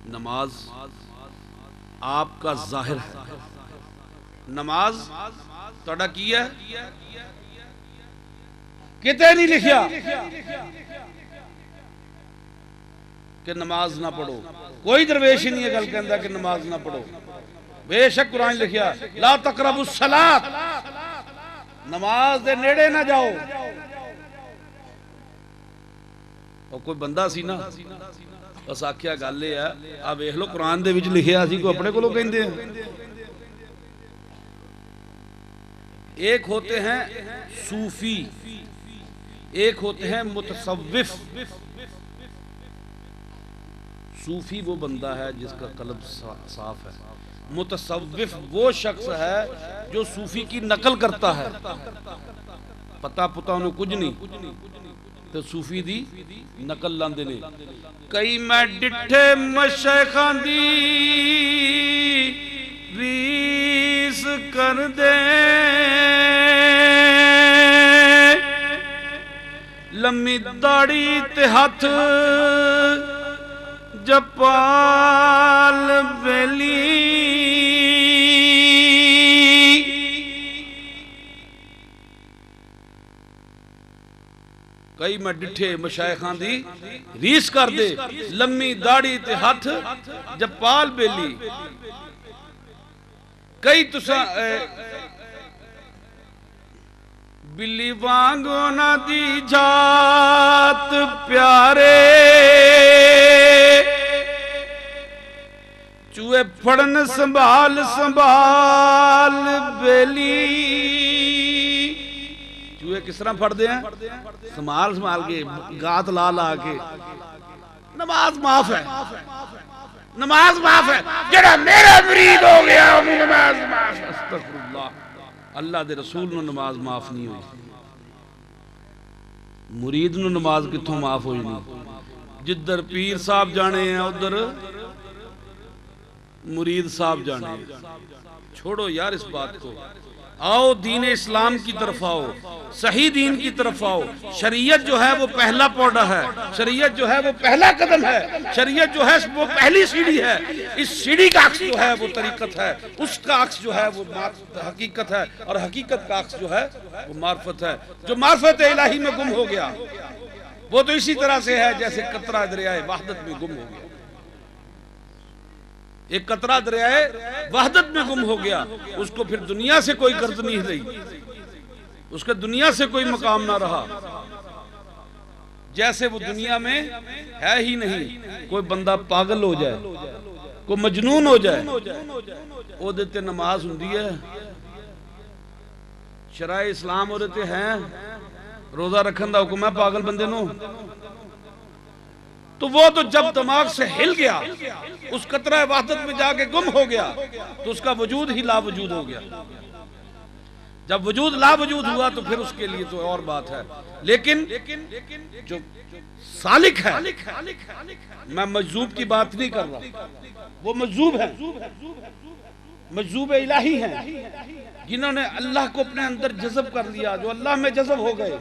نماز آپ کا ظاہر ہے. نماز تہاڈا کی ہے؟ کتے نہیں لکھیا کہ نماز نہ پڑھو. کوئی درویش ہی نہیں ہے گل کہندا کہ نماز نہ پڑھو. بے شک قرآن لکھیا لا تقربوا الصلاۃ، نماز دے نیڑے نہ جاؤ. اور کوئی بندہ سی نا بس آکھیا گل یہ ہے آ ویکھ لو قرآن دے وچ لکھیا سی کوئی اپنے کولوں کہندے ہیں. ایک ہوتے ہیں صوفی، ایک ہوتے ہیں متصوف. صوفی وہ بندہ ہے جس کا قلب صاف ہے. متصوف وہ شخص ہے جو صوفی کی نقل کرتا ہے، پتہ انہوں کچھ نہیں تو صوفی دی نقل لاندے نے. کئی میں ڈٹھے مشیخاں دی ریس کر دے، لمی داڑی تے ہاتھ جپال بیلی. کئی میں ڈٹھے مشائخاں دی ریس کر دے، لمی داڑی تے ہاتھ جپال بیلی. کئی تساں بلی وانگو نہ دی جات پیارے، چوہے پھڑن سنبھال بیلی. چوہے کس طرح پھڑ دے ہیں؟ سنبھال کے گات لا کے. نماز معاف ہے، نماز معاف ہے. جڑا میرا مرید ہو گیا نماز معاف ہے. استغفر اللہ. اللہ دے رسول نو نماز معاف نہیں ہوئی، مرید نو نماز کتھوں معاف ہوئی نہیں. جدھر پیر صاحب جانے ہیں ادھر مرید صاحب جانے ہیں. چھوڑو یار اس بات کو، آؤ دین اسلام کی طرف آؤ، صحیح دین کی طرف آؤ. شریعت جو ہے وہ پہلا پودا ہے، شریعت جو ہے وہ پہلا قدم ہے، شریعت جو ہے وہ پہلی سیڑھی ہے. اس سیڑھی کا عکس جو ہے وہ طریقت ہے، اس کا عکس جو ہے وہ حقیقت ہے، اور حقیقت کا عکس جو ہے وہ معرفت ہے. جو معرفت الہی میں گم ہو گیا وہ تو اسی طرح سے ہے جیسے قطرہ دریائے وحدت میں گم ہو گیا. ایک قطرہ دریائے وحدت میں گم ہو گیا، اس کو پھر دنیا سے کوئی غرض نہیں رہی، اس کے دنیا سے کوئی مقام نہ رہا. جیسے وہ دنیا میں ہے ہی نہیں. کوئی بندہ پاگل ہو جائے، کوئی مجنون ہو جائے، وہ دیتے نماز ہوندی ہے، شرائع اسلام ہو دیتے ہیں، روزہ رکھن دا حکم ہے پاگل بندے نو. تو وہ تو جب دماغ سے ہل گیا، اس قطرہ وحدت میں جا کے گم ہو گیا، تو اس کا وجود ہی لا وجود ہو گیا. جب وجود لا وجود ہوا تو پھر اس کے لیے تو اور بات ہے. لیکن جو سالک ہے، میں مجذوب کی بات نہیں کر رہا، وہ مجذوب ہیں، مجذوب الہی ہیں، جنہوں نے اللہ کو اپنے اندر جذب کر لیا، جو اللہ میں جذب ہو گئے.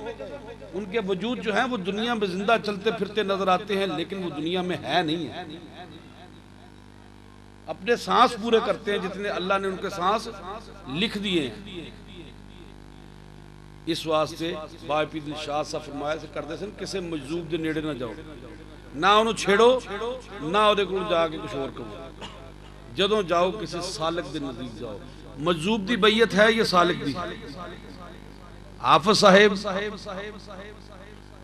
ان کے وجود جو ہیں وہ دنیا میں زندہ چلتے پھرتے نظر آتے ہیں، لیکن وہ دنیا میں ہے نہیں ہے. اپنے سانس پورے کرتے ہیں جتنے اللہ نے ان کے سانس لکھ دیے ہیں. اس واسطے بابا پیر نے شاہ صاحب فرمایا سے کردے سن کسے مجذوب دے نیڑے نہ جاؤ، نہ انہوں چھیڑو، نہ اودے کول جا کے کچھ اور کرو. جدوں جاؤ کسی سالک دے نزدیک جاؤ. مجذوب دی بیعت ہے یہ سالک دی. حافظ صاحب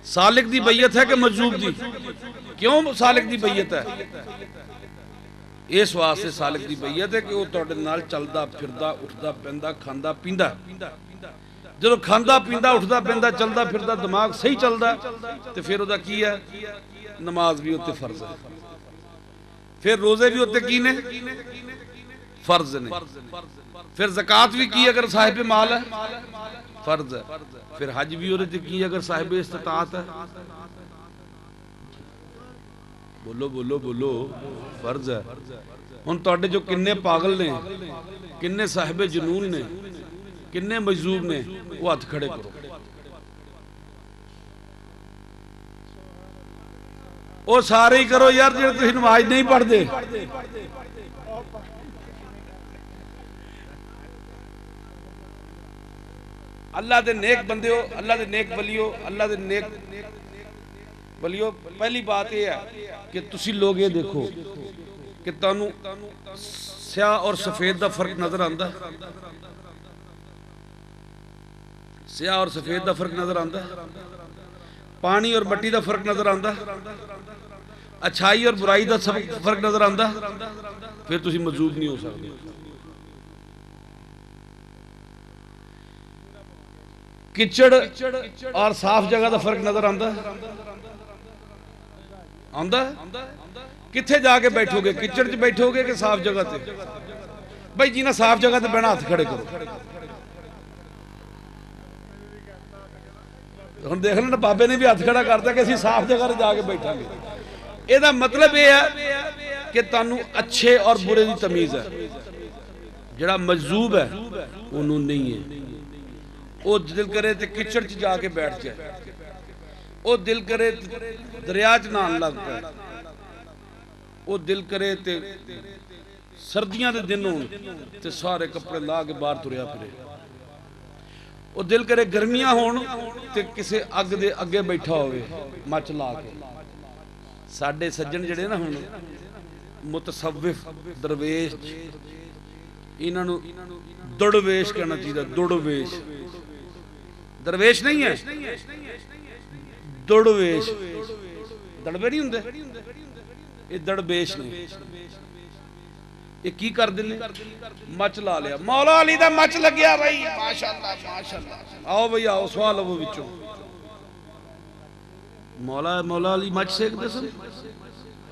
سالک دی بیعت ہے کہ مجذوب دی؟ کیوں سالک دی بیعت ہے؟ اس واسطے سالک دی بیعت ہے کہ وہ تہاڈے نال چلدا پھردا اٹھدا پیندا کھاندا پیندا. جدوں کھاندا پیندا اٹھدا پیندا چلدا پھردا دماغ صحیح چلدا تے پھر اودا کی ہے؟ نماز بھی اوتے فرض ہے، پھر روزے بھی ہوتے کی نے؟ فرض نے. پھر زکوٰۃ بھی کی اگر صاحب مال ہے فرض ہے. پھر حج بھی ہوتے کی اگر صاحب استطاعت ہے. بولو بولو بولو، فرض ہے. ہن تواڈے جو کنے پاگل نے، کنے صاحب جنون نے، کنے مجذوب نے، وہ ہاتھ کھڑے کرو. وہ سارے ہی کرو یار جڑے تسی نماز نہیں پڑھتے. اللہ دے نیک بندے ہو, اللہ دے نیک ولیو, اللہ دے نیک ولیو. پہلی بات یہ ہے کہ تسی لوگ یہ دیکھو کہ تانوں سیاہ اور سفید دا فرق نظر آندا ہے. سیاہ اور سفید دا فرق نظر آندا ہے. پانی اور مٹی دا فرق نظر آندا ہے. اچھائی اور برائی دا فرق نظر آندا ہے. پھر تسی مجذوب نہیں ہو سکتے. کچڑ اور صاف جگہ دا فرق نظر آندا ہے. آندا ہے. کتھے جا کے بیٹھو گے, کچڑ چ بیٹھو گے کہ صاف جگہ تے؟ بھائی جی نا صاف جگہ تے بہنا ہاتھ کھڑے کرو. ہن دیکھ لینا بابے نے بھی ہاتھ کھڑا کرتا کہ اسی صاف جگہ تے جا کے بیٹھا گے. یہ دا مطلب یہ ہے کہ تانوں اچھے اور برے دی تمیز ہے. جڑا مجذوب ہے انہوں نہیں ہے. وہ دل کرے تے کچڑ چ جا کے بیٹھ جائے, وہ دل کرے دریا چ نہان لگ پائے, وہ دل کرے تے سردیاں دے دن ہون تے سارے کپڑے لا کے باہر تریا پھرے, وہ دل کرے گرمیاں ہون تے کسے اگ دے اگے بیٹھا ہوئے مچ لا کے. ساڈے سجن جڑے نا ہون متصوف درویش, انہاں نو دڑویش کہنا چاہیے. دڑویش درویش نہیں ہے, دڑویش. دڑوے نہیں ہوندے, یہ دڑبیش نے. یہ کی کر دے مچ لا لیا. مولا علی دا مچ لگیا بھائی, ماشاءاللہ ماشاءاللہ. آؤ بھائی آؤ, سوال لو وچوں. مولا علی مچ سیک دے سن.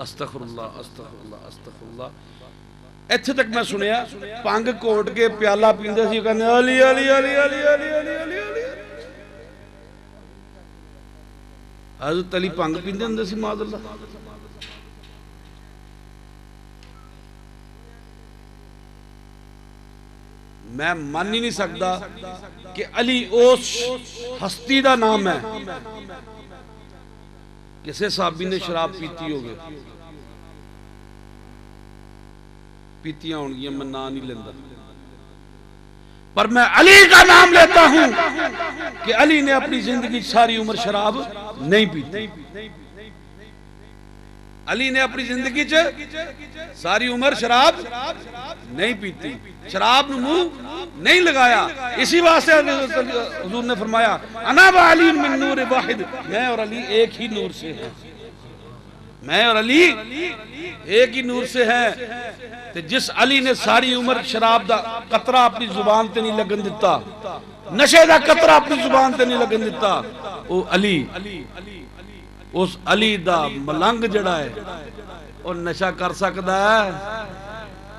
استغفر اللہ استغفر اللہ استغفر اللہ. ایتھے تک میں سنیا پانگ کوٹ کے پیالہ پیندے سی, کہنے علی علی علی علی علی علی علی علی. حضرت علی پانگ پیندے ہندے سی معاذ اللہ. میں مان ہی نہیں سکتا کہ علی اس ہستی دا نام ہے. کسے صحابی نے شراب پیتی ہوگی, پیتیاں ہونگیاں, میں نام نہیں لیندہ, پر میں علی کا نام لیتا ہوں کہ علی نے اپنی زندگی ساری عمر شراب نہیں پیتی. علی نے اپنی زندگی ساری عمر شراب نہیں پیتی, شراب منہ نہیں لگایا. اسی واسطے حضور نے فرمایا انا و علی من نور واحد, میں اور علی ایک ہی نور سے ہیں. میں اور علی ایک ہی نور سے ہیں. جس علی نے ساری عمر شراب دا قطرہ اپنی زبان تے نہیں لگن دیتا, نشے دا قطرہ اپنی زبان تے نہیں لگن دیتا, وہ علی, اس علی دا ملنگ جڑا ہے وہ نشہ کر سکتا ہے.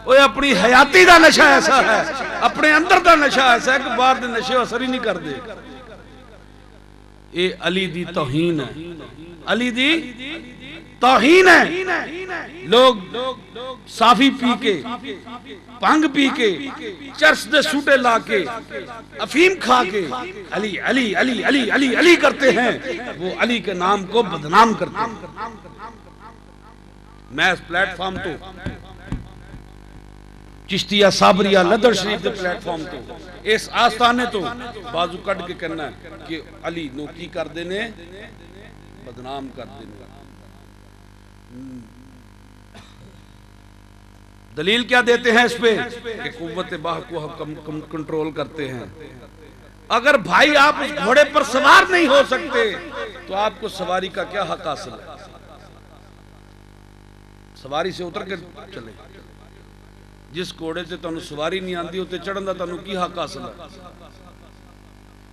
وہ اپنی حیاتی دا نشہ ایسا ہے, اپنے اندر دا نشہ ایسا ہے کہ باہر دے نشے اثر ہی نہیں کر دے. یہ علی دی توہین ہے, علی دی توہین ہے. لوگ صافی پی کے, پانگ پی کے, چرس دے سوٹے لا کے, افیم کھا کے علی علی علی علی علی علی کرتے ہیں. وہ علی کے نام کو بدنام کرتے ہیں. میں اس پلیٹ فارم تو چشتیہ صابریہ لدر شریف دے پلیٹ فارم تو اس آستانے تو بازو کٹ کے کرنا ہے کہ علی نو کی کر دینے, بدنام کر دینے. دلیل کیا دیتے ہیں اس پہ کہ قوت باہ کو ہم کنٹرول کرتے ہیں. اگر بھائی آپ اس گھوڑے پر سوار نہیں ہو سکتے تو آپ کو سواری کا کیا حق حاصل ہے؟ سواری سے اتر کے چلے. جس گھوڑے سے تانوں سواری نہیں آندی ہوتے چڑھن دا تانوں کی حق حاصل ہے؟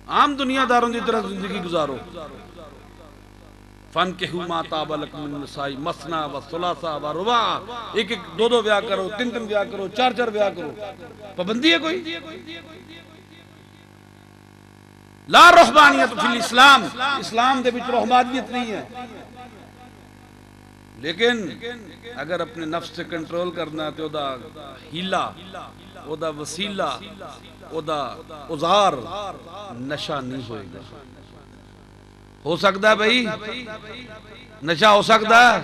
عام دنیا داروں دی طرح زندگی گزارو. فَانْكِحُوا مَا طَابَ لَكُم مِّنَ النِّسَاءِ مَثْنَىٰ وَثُلَاثَ وَرُبَاعَ. ایک ایک دو دو بیاہ کرو, تین تین بیاہ کرو, چار چار بیاہ کرو. پابندی ہے کوئی؟ لا رحبانیت فی الاسلام, اسلام دے وچ رحبانیت نہیں ہے. لیکن اگر اپنے نفس سے کنٹرول کرنا ہے تو او دا ہیلا, او دا وسیلہ, او دا اوزار نشہ نہیں ہوئے گا. ہو سکتا ہے بھائی نشہ ہو سکتا ہے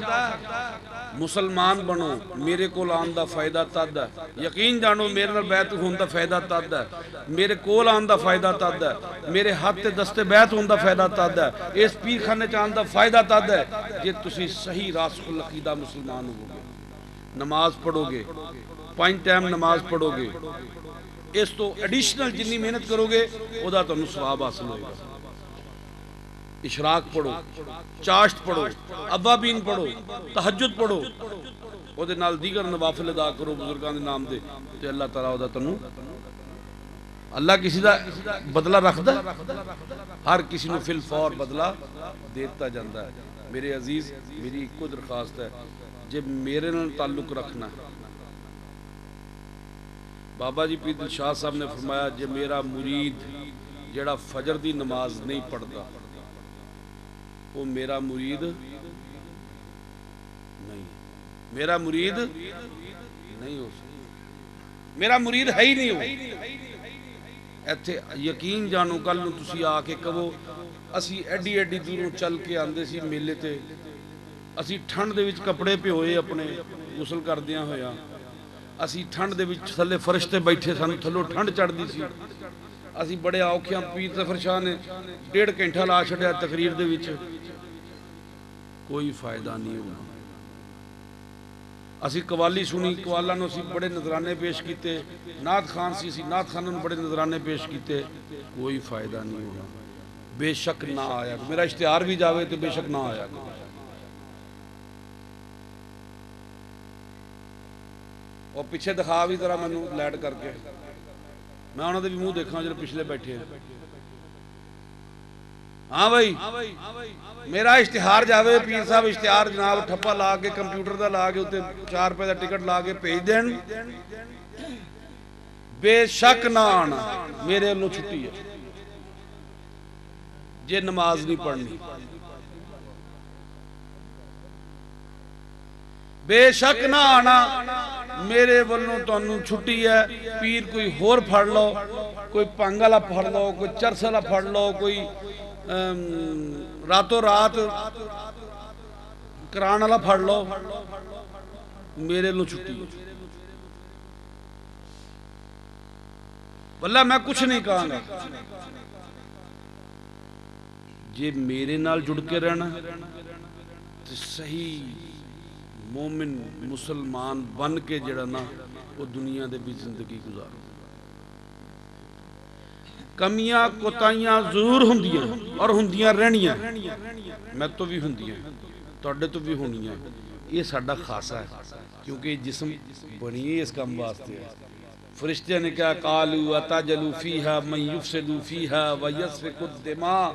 مسلمان بنو میرے کول آن دا فائدہ تد ہے یقین جانو میرے نال بیعت ہون دا فائدہ تد ہے میرے کول آن دا فائدہ تد ہے میرے ہاتھ تے دستے بیعت ہون دا فائدہ تد ہے اس پیر خانے چاند دا فائدہ تد ہے جے تسی صحیح راسخ العقیدہ مسلمان ہو گے نماز پڑھو گے 5 ٹائم نماز پڑھو گے اس تو ایڈیشنل جنی محنت کرو گے او دا تانوں ثواب حاصل ہوئے گا اشراق پڑھو چاشت پڑھو ابابین پڑھو تہجد پڑھو او دے نال دیگر نوافل ادا کرو بزرگان دے نام دے تے اللہ تعالیٰ او دا تنو اللہ کسی دا بدلہ رکھ دا ہر کسی نو فی الفور بدلہ دیتا جاندہ ہے میرے عزیز میری ایک کو درخواست ہے جب میرے نال تعلق رکھنا ہے بابا جی پیر دل شاہ صاحب نے فرمایا جب میرا مرید جڑا فجر دی نماز نہیں پڑھتا وہ میرا مرید نہیں میرا مرید نہیں ہو سکتا میرا مرید ہے ہی نہیں ہو ایتھے یقین جانو کل نو تسی آ کے کہو اسی ایڈی ایڈی دوروں چل کے آندے سی میلے تے اسی ٹھنڈ دے وچ کپڑے پہ ہوئے اپنے غسل کر دیاں ہویا اسی ٹھنڈ دے وچ تھلے فرشتے بیٹھے سن تھلو ٹھنڈ چڑھ دی سی اسی بڑے آوکھیاں پیر ظفر شاہ نے 1.5 گھنٹہ لا چھڈیا تقریر دے وچ کوئی فائدہ نہیں ہونا اسی قوالی سنی قوالاں نو اسی بڑے نظرانے پیش کیتے نعت خان سی نعت خانوں نے بڑے نظرانے پیش کیتے کوئی فائدہ نہیں ہونا بے شک نہ آیا میرا اشتہار بھی جاوے تو بے شک نہ آیا اور پیچھے دکھا بھی ذرا مینوں لیٹ کر کے میں انہوں نے بھی منہ دیکھا جو پچھلے بیٹھے ہیں ہاں بھائی میرا اشتہار جاوے پیر صاحب اشتہار جناب ٹھپا لا کے کمپیوٹر دا لا کے اتے 4 روپے دا ٹکٹ لا کے بھیج دین بے شک نہ آنا میرے انہوں چھٹی ہے جے نماز نہیں پڑھنی بے شک نہ آنا میرے ولوں تانوں چھٹی ہے پیر کوئی ہور پھڑ لو کوئی پنگ والا پھڑ لو کوئی چرس والا پھڑ لو کوئی راتوں رات کران والا پھڑ لو میرے لوں چھٹی ہے واللہ میں کچھ نہیں کہاں گا جے میرے نال جڑ کے رہنا تو صحیح مومن مسلمان بن کے جڑا نا وہ دنیا دے بھی زندگی گزارو کمیاں کوتاہیاں ضرور ہوندیاں اور ہوندیاں رہنیاں میں تو بھی ہوندیاں تواڈے تو بھی ہونیاں یہ ساڈا خاصا ہے کیونکہ جسم بنی اس کام واسطے ہے فرشتے نے کہا قالوا اتجلوا فیہا من یفسد فیہا ویسفک الدماء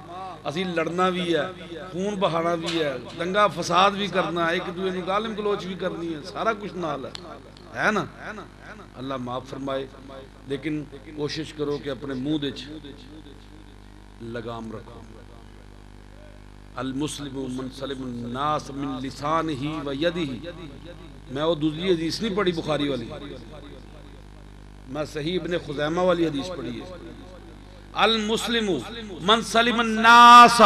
اسی لڑنا بھی ہے خون بہانا بھی ہے دنگا فساد بھی کرنا ہے ایک دوسرے کو گالم گلوچ بھی کرنی ہے سارا کچھ نال ہے نا اللہ معاف فرمائے لیکن کوشش کرو کہ اپنے منہ دے لگام رکھو المسلم من سلم الناس من لسانہ و یدہ میں وہ دوسری حدیث نہیں پڑھی بخاری والی میں صحیح ابن خزیمہ والی حدیث پڑھی ہے المسلم من سلم الناس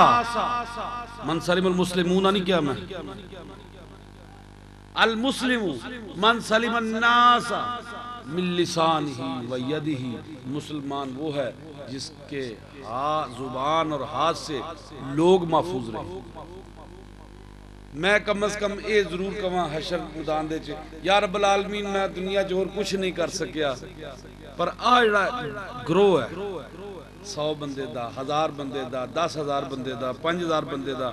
من سلم المسلمون نہیں کیا میں المسلم من سلم الناس من لسانہ و یدہ مسلمان وہ ہے جس کے زبان اور ہاتھ سے لوگ محفوظ رہے میں کم از کم اے ضرور کہاں حشر میدان دے چھے یا رب العالمین میں دنیا جو اور کچھ نہیں کر سکیا پر آجڑا گروہ ہے 100 بندے دا 1000 بندے دا 10,000 بندے دا 5,000 بندے دا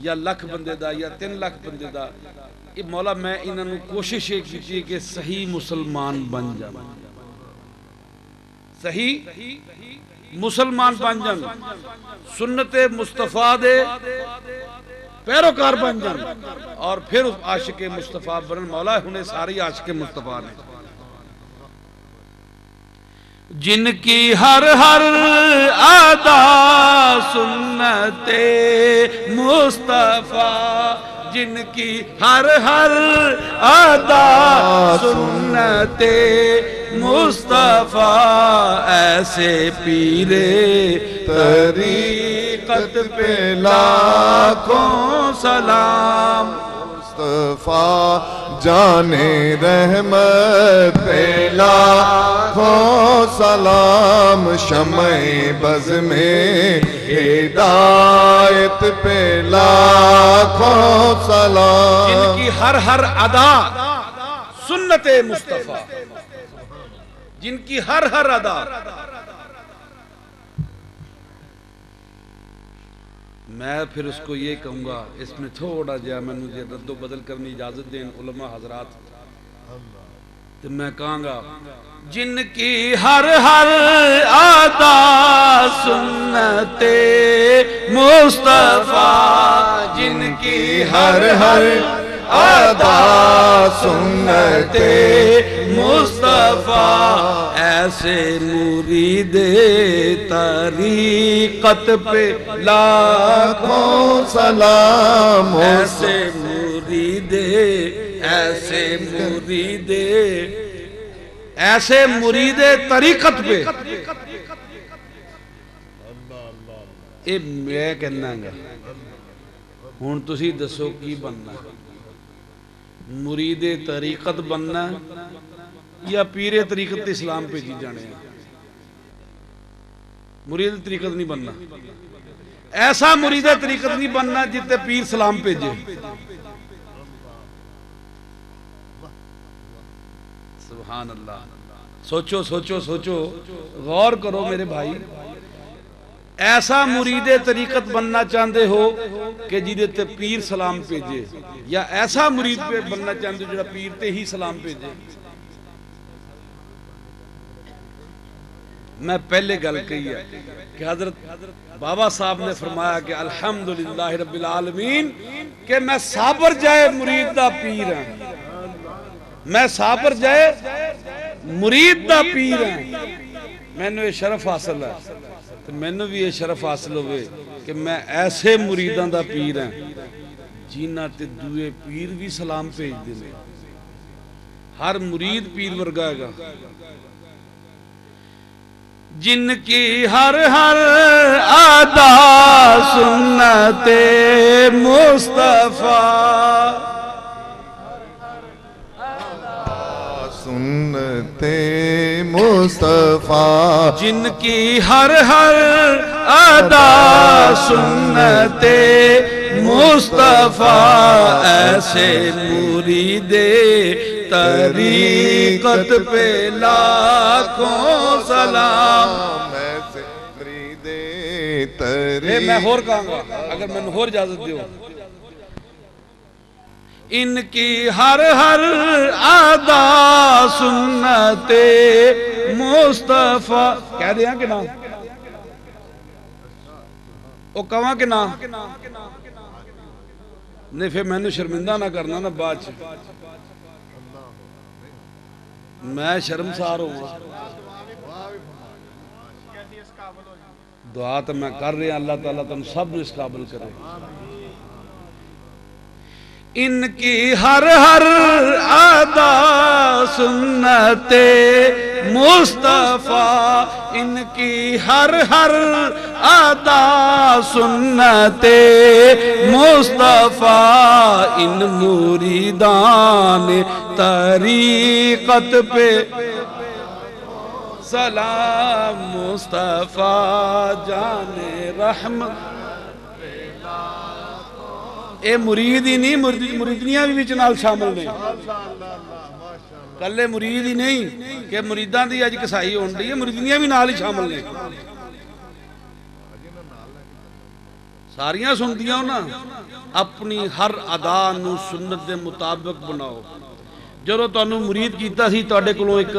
یا لکھ بندے دا یا 3 لاکھ بندے دا مولا میں انہوں کوشش کی کہ صحیح مسلمان بن جائیں صحیح مسلمان بن جائیں سنت مصطفیٰ دے پیروکار بن جائیں اور پھر عاشق مصطفیٰ بنن مولا انہیں ساری عاشق مصطفیٰ نے جن کی ہر ہر ادا سنت مصطفیٰ جن کی ہر ہر ادا سنت مصطفیٰ ایسے پیر طریقت پہ لاکھوں سلام مصطفیٰ جان رحمت پہ لاکھوں سلام شمع بز میں ہدایت پہ لاکھوں سلام جن کی ہر ادا سنت مصطفیٰ جن کی ہر ادا میں پھر اس کو یہ کہوں گا اس میں تھوڑا جا میں مجھے رد و بدل کرنی اجازت دیں علماء حضرات تو میں کہوں گا جن کی ہر ادا سنت مصطفیٰ جن کی ہر ادا سنت مصطفیٰ ایسے مرید طریقت پہ لاکھوں سلام ایسے مرید طریقت پہ اے میں کہنا گا ہون تسی دسو کی بننا مرید طریقت بننا یا پیر طریقت اسلام پہ جی جانے ہیں مرید طریقت نہیں بننا ایسا مرید طریقت نہیں بننا جتے پیر سلام پہ جے سبحان اللہ سوچو غور کرو میرے بھائی ایسا مرید طریقت بننا چاہتے ہو کہ جیدے پیر سلام بھیجے یا ایسا مرید پہ بننا چاہتے ہو جو پیر تے ہی سلام بھیجے میں پہلے گل کہی ہے کہ حضرت بابا صاحب نے فرمایا کہ الحمدللہ رب العالمین کہ میں صابر جائے مرید دا پیر ہوں میں صابر جائے مرید دا پیر ہوں میں نے یہ شرف حاصل ہے تو میں نے بھی یہ شرف حاصل ہوئے کہ میں ایسے مریدان دا پیر ہیں جینا تے دوئے پیر بھی سلام پیج دے ہر مرید پیر ورگائے گا جن کی ہر ادا سنت مصطفیٰ سنت مصطفیٰ جن کی ہر ادا سنت مصطفیٰ ایسے مرید طریقت پہ لاکھوں سلام ایسے مرید طریقت میں اور کہاں گا اگر میں نے اور اجازت دیو ان کی ہر ادا سنت مصطفیٰ کہہ دیا کہ نا او کہاں کہ نا نہیں پھر میں نے شرمندہ نہ کرنا نا بات میں شرمسار ہوں دعا تو میں کر رہا اللہ تعالیٰ تم سب اس قابل کرے ان کی ہر ادا سنت مصطفیٰ ان کی ہر ادا سنت مصطفیٰ ان مریدان طریقت پہ سلام مصطفیٰ جان رحمت اے مرید ہی نہیں مریدنیاں بھی نال شامل نہیں کلے مرید ہی نہیں کہ مریدان دی آج کسائی ہون دی ہے مریدنیاں بھی نال ہی شامل نہیں ساریاں سنتیاں ہو نا اپنی ہر ادا نو سنت دے مطابق بناؤ جدو تانوں مرید کیتا سی تواڈے کولوں ایک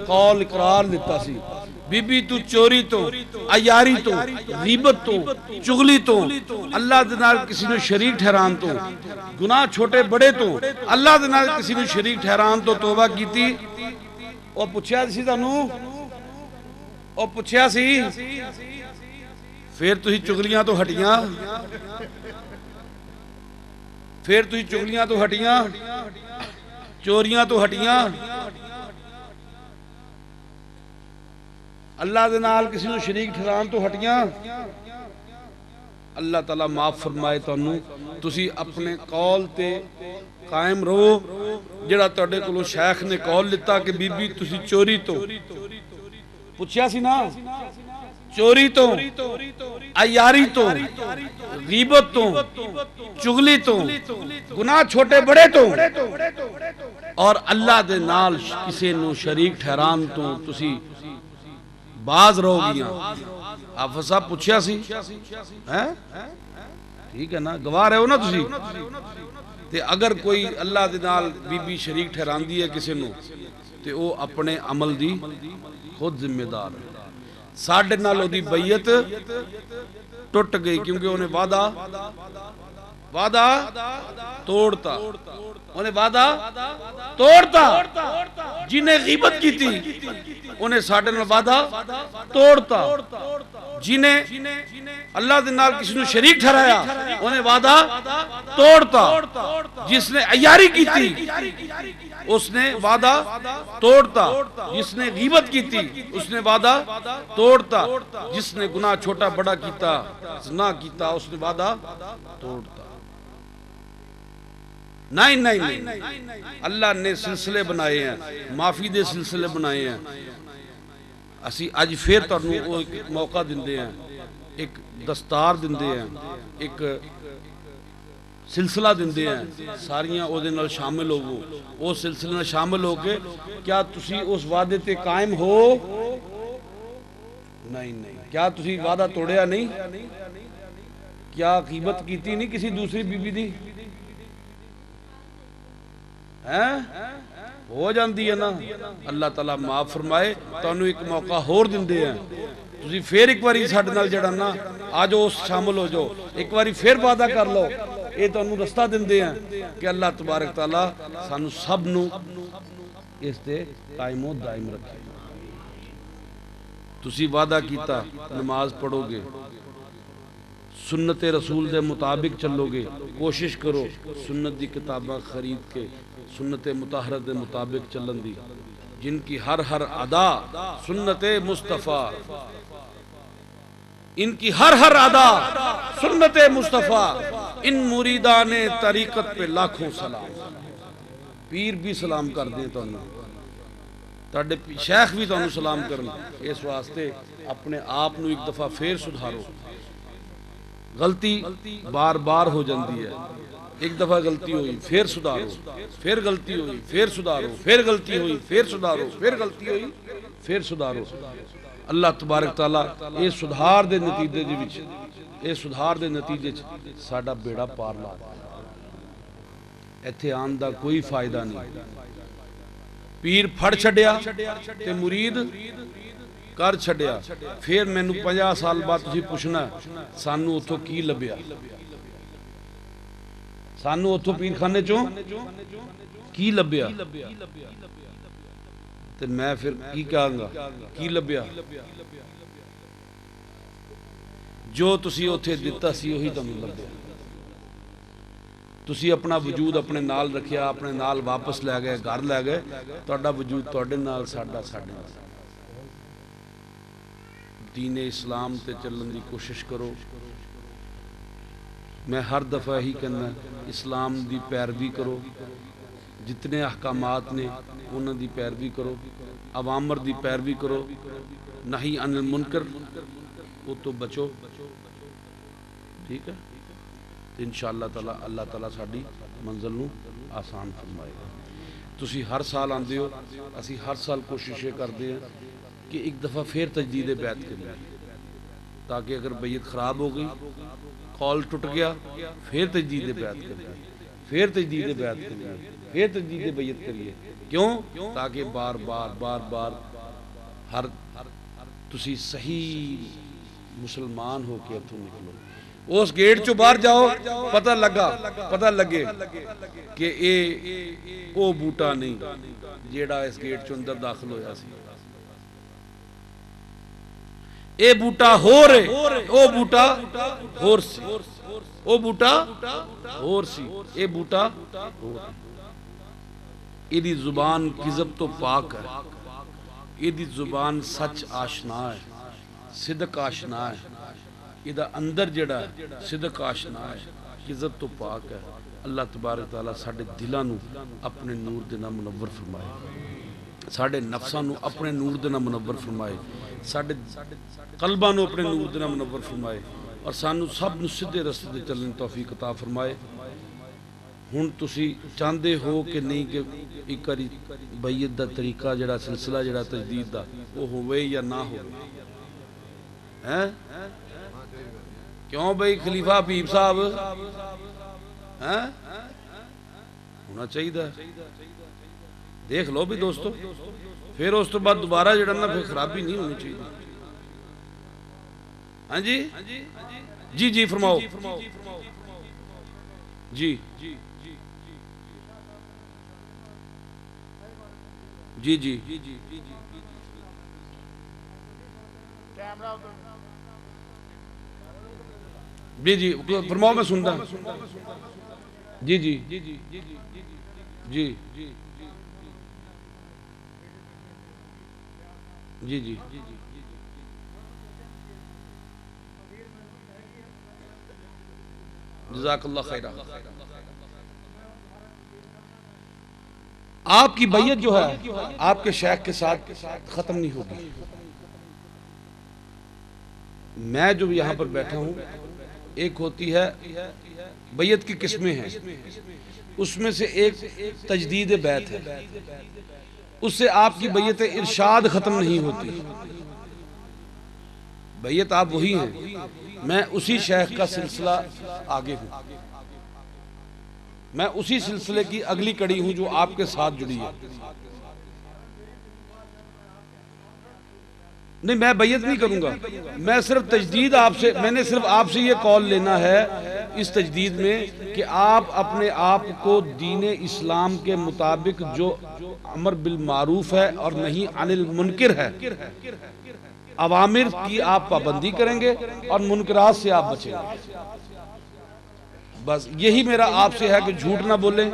قول اقرار دیتا سی بی بی تو چوری تو عیاری تو غیبت تو چغلی تو اللہ دے نال کسی نو شریک ٹھہران تو گناہ چھوٹے بڑے تو اللہ دے نال کسی نو شریک ٹھہران تو توبہ کیتی او پوچھیا سی تانوں او پوچھیا سی پھر تسی چغلیاں تو ہٹیاں پھر تسی چغلیاں تو ہٹیاں چوریاں تو ہٹیاں اللہ دے نال کسی نو شریک ٹھہران تو ہٹیاں اللہ تعالیٰ معاف فرمائے تانوں تسی اپنے قول تے قائم رہو جڑا تہاڈے کولوں شیخ نے قول لتا کہ بی بی تسی چوری تو پوچھیا سی نا چوری تو عیاری تو غیبت تو چغلی تو گناہ چھوٹے بڑے تو اور اللہ دے نال کسی نو شریک ٹھہران تو تسی باز رہو گیاں حافظ صاحب پوچھیا سی ٹھیک ہے نا گواہ رہے ہو نا تسی تے اگر کوئی اللہ دے نال بی بی شریک ٹھہران دی ہے کسی نو تے او اپنے عمل دی خود ذمہ دار ہے ساڑھے نال او دی بیعت ٹوٹ گئی کیونکہ انہیں وعدہ توڑتا انہیں وعدہ توڑتا جنہیں غیبت کی تھی انہیں ساڑھے نال وعدہ توڑتا جنہیں اللہ دے نال کسی نے شریک ٹھہرایا انہیں وعدہ توڑتا جس نے عیاری کی تھی اس نے وعدہ توڑتا جس نے غیبت کی تھی اس نے وعدہ توڑتا جس نے گناہ چھوٹا بڑا کیتا زنا کیتا اس نے وعدہ توڑتا نہیں اللہ نے سلسلے بنائے ہیں معافی دے سلسلے بنائے ہیں اسی آج پھر تانوں ایک موقع دندے ہیں ایک دستار دندے ہیں ایک سلسلہ دندے ہیں ساریاں او دے نال شامل ہوو او سلسلے نال شامل ہو کے کیا تسی اس وعدے تے قائم ہو نہیں کیا تسی وعدہ توڑیا نہیں کیا غیبت کیتی نہیں کسی دوسری بی بی دی ہو جاندی ہے نا اللہ تعالیٰ معاف فرمائے تانوں ایک موقع ہور دندے ہیں تسی پھر ایک باری ساڈے نال جڑا نا آجو شامل ہو جو ایک باری پھر وعدہ کر لو اے تانوں رستہ دندے ہیں کہ اللہ تبارک تعالیٰ سانو سب نو اس تے قائم و دائم رکھے تسی وعدہ کیتا نماز پڑھو گے سنت رسول دے مطابق چلو گے کوشش کرو سنت دی کتاباں خرید کے سنت مطہرہ دے مطابق چلن دی جن کی ہر ادا سنت مصطفیٰ ان کی ہر ادا سنت مصطفیٰ ان مریدان طریقت پہ لاکھوں سلام پیر بھی سلام کر دیں تہاڈے شیخ بھی تانوں سلام کرن اس واسطے اپنے آپ نو ایک دفعہ پھر سدھارو غلطی بار بار ہو جاندی ہے ایک دفعہ غلطی ہوئی پھر سدھارو پھر غلطی ہوئی پھر سدھارو پھر غلطی ہوئی پھر سدھارو پھر غلطی ہوئی پھر سدھارو اللہ تبارک تعالیٰ اے سدھار دے نتیجے دے وچ اے سدھار دے نتیجے وچ ساڈا بیڑا پار لا ایتھے آن دا کوئی فائدہ نہیں پیر پھڑ چھڈیا تے مرید کر چھڈیا پھر مینوں 50 سال بعد تسی پوچھنا سانوں اوتھوں کی لبیا سانوں اوتھوں پیر خانے چوں کی لبیا تے میں پھر کی کہاں گا کی لبیا جو تسی اوتھے دتا سی وہی تانوں لبیا تسی اپنا وجود اپنے نال رکھیا اپنے نال واپس لے گئے گھر لے گئے تہاڈا وجود تہاڈے نال ساڈا ساڈے نال دین اسلام تے چلن دی کوشش کرو میں ہر دفعہ ہی کہنا اسلام دی پیروی کرو جتنے احکامات نے انہاں دی پیروی کرو اوامر دی پیروی کرو نہی عن المنکر وہ تو بچو ٹھیک ہے انشاءاللہ تعالی اللہ تعالیٰ ساڈی منزل نو آسان فرمائے گا تسی ہر سال آندے ہو اسی ہر سال کوششیں کردے ہیں کہ ایک دفعہ پھر تجدید بیعت کریں تاکہ اگر بیعت خراب ہو گئی قول ٹوٹ گیا پھر تجدید بیعت کریے پھر تجدید بیعت کریے پھر تجدید بیعت کریے کیوں تاکہ بار بار ہر تسی صحیح مسلمان ہو کے اتھوں نکلو اس گیٹ چو باہر جاؤ پتہ لگے کہ اے او بوٹا نہیں جیڑا اس گیٹ چو اندر داخل ہویا سی اے بوٹا ہو رہے او بوٹا ہور سی او بوٹا ہور سی اے بوٹا ہور ایدی زبان کذب تو پاک ہے ਇਹਦੀ ਜ਼ੁਬਾਨ ਸੱਚ ਆਸ਼ਨਾ ਹੈ, ਸਿਦਕ ਆਸ਼ਨਾ ਹੈ, ਇਹਦਾ ਅੰਦਰ ਜਿਹੜਾ ਸਿਦਕ ਆਸ਼ਨਾ ਹੈ, ਇੱਜ਼ਤ ਤੋਂ ਪਾਕ ਹੈ। اللہ تبارک تعالیٰ ساڑھے دلانو اپنے نور دینا منور فرمائے، ساڑھے نفسانو اپنے نور دینا منور فرمائے، ساڑھے قلبانو اپنے نور دینا منور فرمائے، اور سانو سب نو سدھے رستے دے چلنے توفیق عطا فرمائے۔ ہن تسی چاندے ہو کہ نہیں کہ ایک کری بیعت دا طریقہ جڑا سلسلہ جڑا تجدید دا وہ ہوئے یا نہ ہو؟ کیوں بھئی خلیفہ حبیب صاحب ہونا چاہیے دا دیکھ لو بھی دوستو، پھر اس تو بعد دوبارہ جڑنا پھر خرابی نہیں ہونی چاہیے۔ ہاں جی جی جی فرماؤ جی جی جی جی جی فرماؤ، میں سنتا جی جی جی جی جی جی جزاک اللہ خیرہ۔ آپ کی بیعت جو ہے آپ کے شیخ کے ساتھ ختم نہیں ہوگی۔ میں جو یہاں پر بیٹھا ہوں، ایک ہوتی ہے بیعت کی قسمیں ہیں، اس میں سے ایک تجدید بیعت ہے، اس سے آپ کی بیعت ارشاد ختم نہیں ہوتی۔ بیعت آپ وہی ہیں، میں اسی شیخ کا سلسلہ آگے ہوں، میں اسی سلسلے کی اگلی کڑی ہوں جو آپ کے ساتھ جڑی ہے۔ نہیں، میں بیعت نہیں کروں گا، میں صرف تجدید میں نے صرف آپ سے یہ کال لینا ہے اس تجدید میں کہ آپ اپنے آپ کو دین اسلام کے مطابق جو امر بالمعروف ہے اور نہیں عن المنکر ہے، اوامر کی آپ پابندی کریں گے اور منکرات سے آپ بچیں گے۔ بس یہی میرا آپ سے ہے کہ جھوٹ نہ بولیں،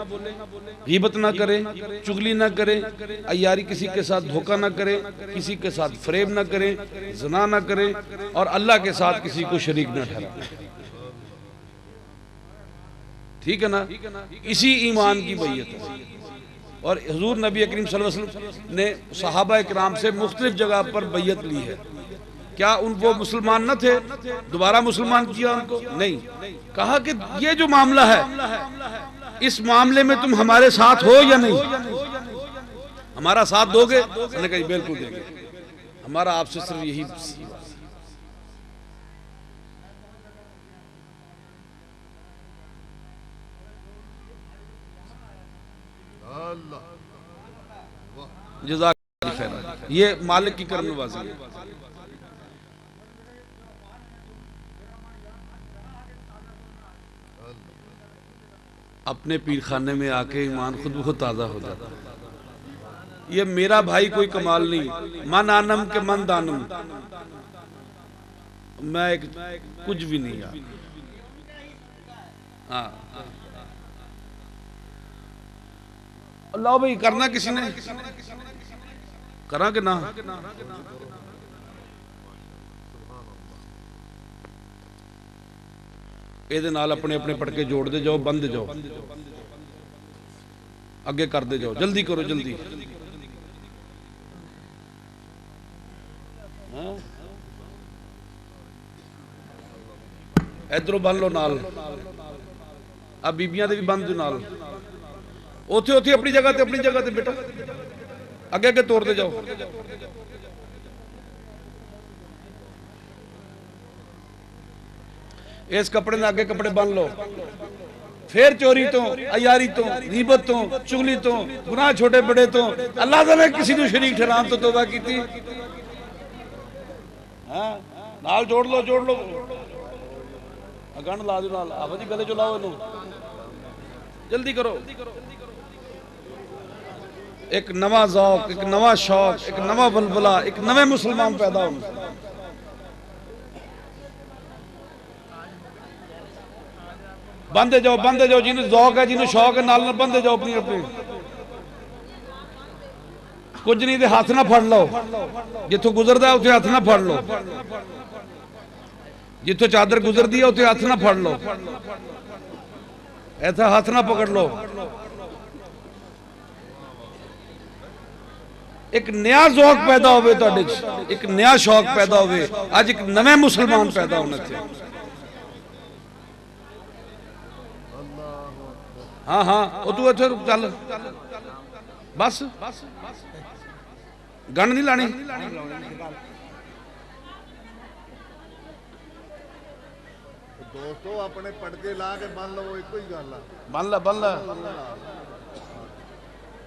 غیبت نہ کریں، چغلی نہ کریں، عیاری کسی کے ساتھ دھوکہ نہ کریں، کسی کے ساتھ فریب نہ کریں، زنا نہ کریں، اور اللہ کے ساتھ کسی کو شریک نہ ٹھہرائیں۔ ٹھیک ہے نا؟ اسی ایمان کی بیعت ہے۔ اور حضور نبی کریم صلی اللہ علیہ وسلم نے صحابہ اکرام سے مختلف جگہ پر بیعت لی ہے۔ کیا وہ مسلمان نہ تھے؟ دوبارہ مسلمان کیا ان کو؟ نہیں، کہا کہ یہ جو معاملہ ہے اس معاملے میں تم ہمارے ساتھ ہو یا نہیں؟ ہمارا ساتھ دو گے؟ انہوں نے کہا بالکل دیں گے، ہمارا آپ سے صرف یہی جزاک اللہ خیر۔ یہ مالک کی کرم نوازی ہے۔ اپنے پیر خانے میں آ کے ایمان خود بخود تازہ ہو جاتا۔ یہ میرا بھائی کوئی کمال نہیں، من آنم کے من دانم، میں ایک کچھ بھی نہیں یار۔ اللہ بھائی کرنا کسی نے کرا کہ نہ؟ یہ اپنے اپنے پٹکے جوڑ دے جاؤ، بند جاؤ، اگے کر دے جاؤ، جلدی کرو جلدی۔ ادھروں بن لو نال، اب بیبیاں دے بھی بند جو نال، اوتھے اوتھے اپنی جگہ تے بیٹا اگے اگے توڑ دے جاؤ۔ اس کپڑے نے آگے کپڑے بن لو، پھر چوری تو، عیاری تو، غیبت تو، چغلی تو، گناہ چھوٹے بڑے تو، اللہ تعالیٰ نے کسی نے شریک ٹھہران تو توبہ کی تھی۔ نال جوڑ لو گن لا دو، نال آبا جی گلے چلاؤ انہوں، جلدی کرو۔ ایک نواں ذوق، ایک نواں شوق، ایک نواں بلبلہ، ایک نوے مسلمان پیدا ہوں۔ بندے جاؤ جنہیں ذوق ہے، جنہیں شوق ہے، نال بندے جاؤ اپنی۔ کچھ نہیں تے ہاتھ نہ پھڑ لو، جتوں گزردا ہے اتنے ہاتھ نہ پھڑ لو، جتوں چادر گزر دی ہے اتنے ہاتھ نہ پھڑ لو، ایسا ہاتھ نہ پکڑ لو۔ ایک نیا ذوق پیدا ہوئے تو ایک نیا شوق پیدا ہوئے، آج ایک نوے مسلمان پیدا ہونے تھے۔ ہاں ہاں وہ تو ایتھے چل بس گن نہیں لانی۔ دوستو اپنے پٹکے لا کے بن لو، ایک ہی گل ہے، بن لا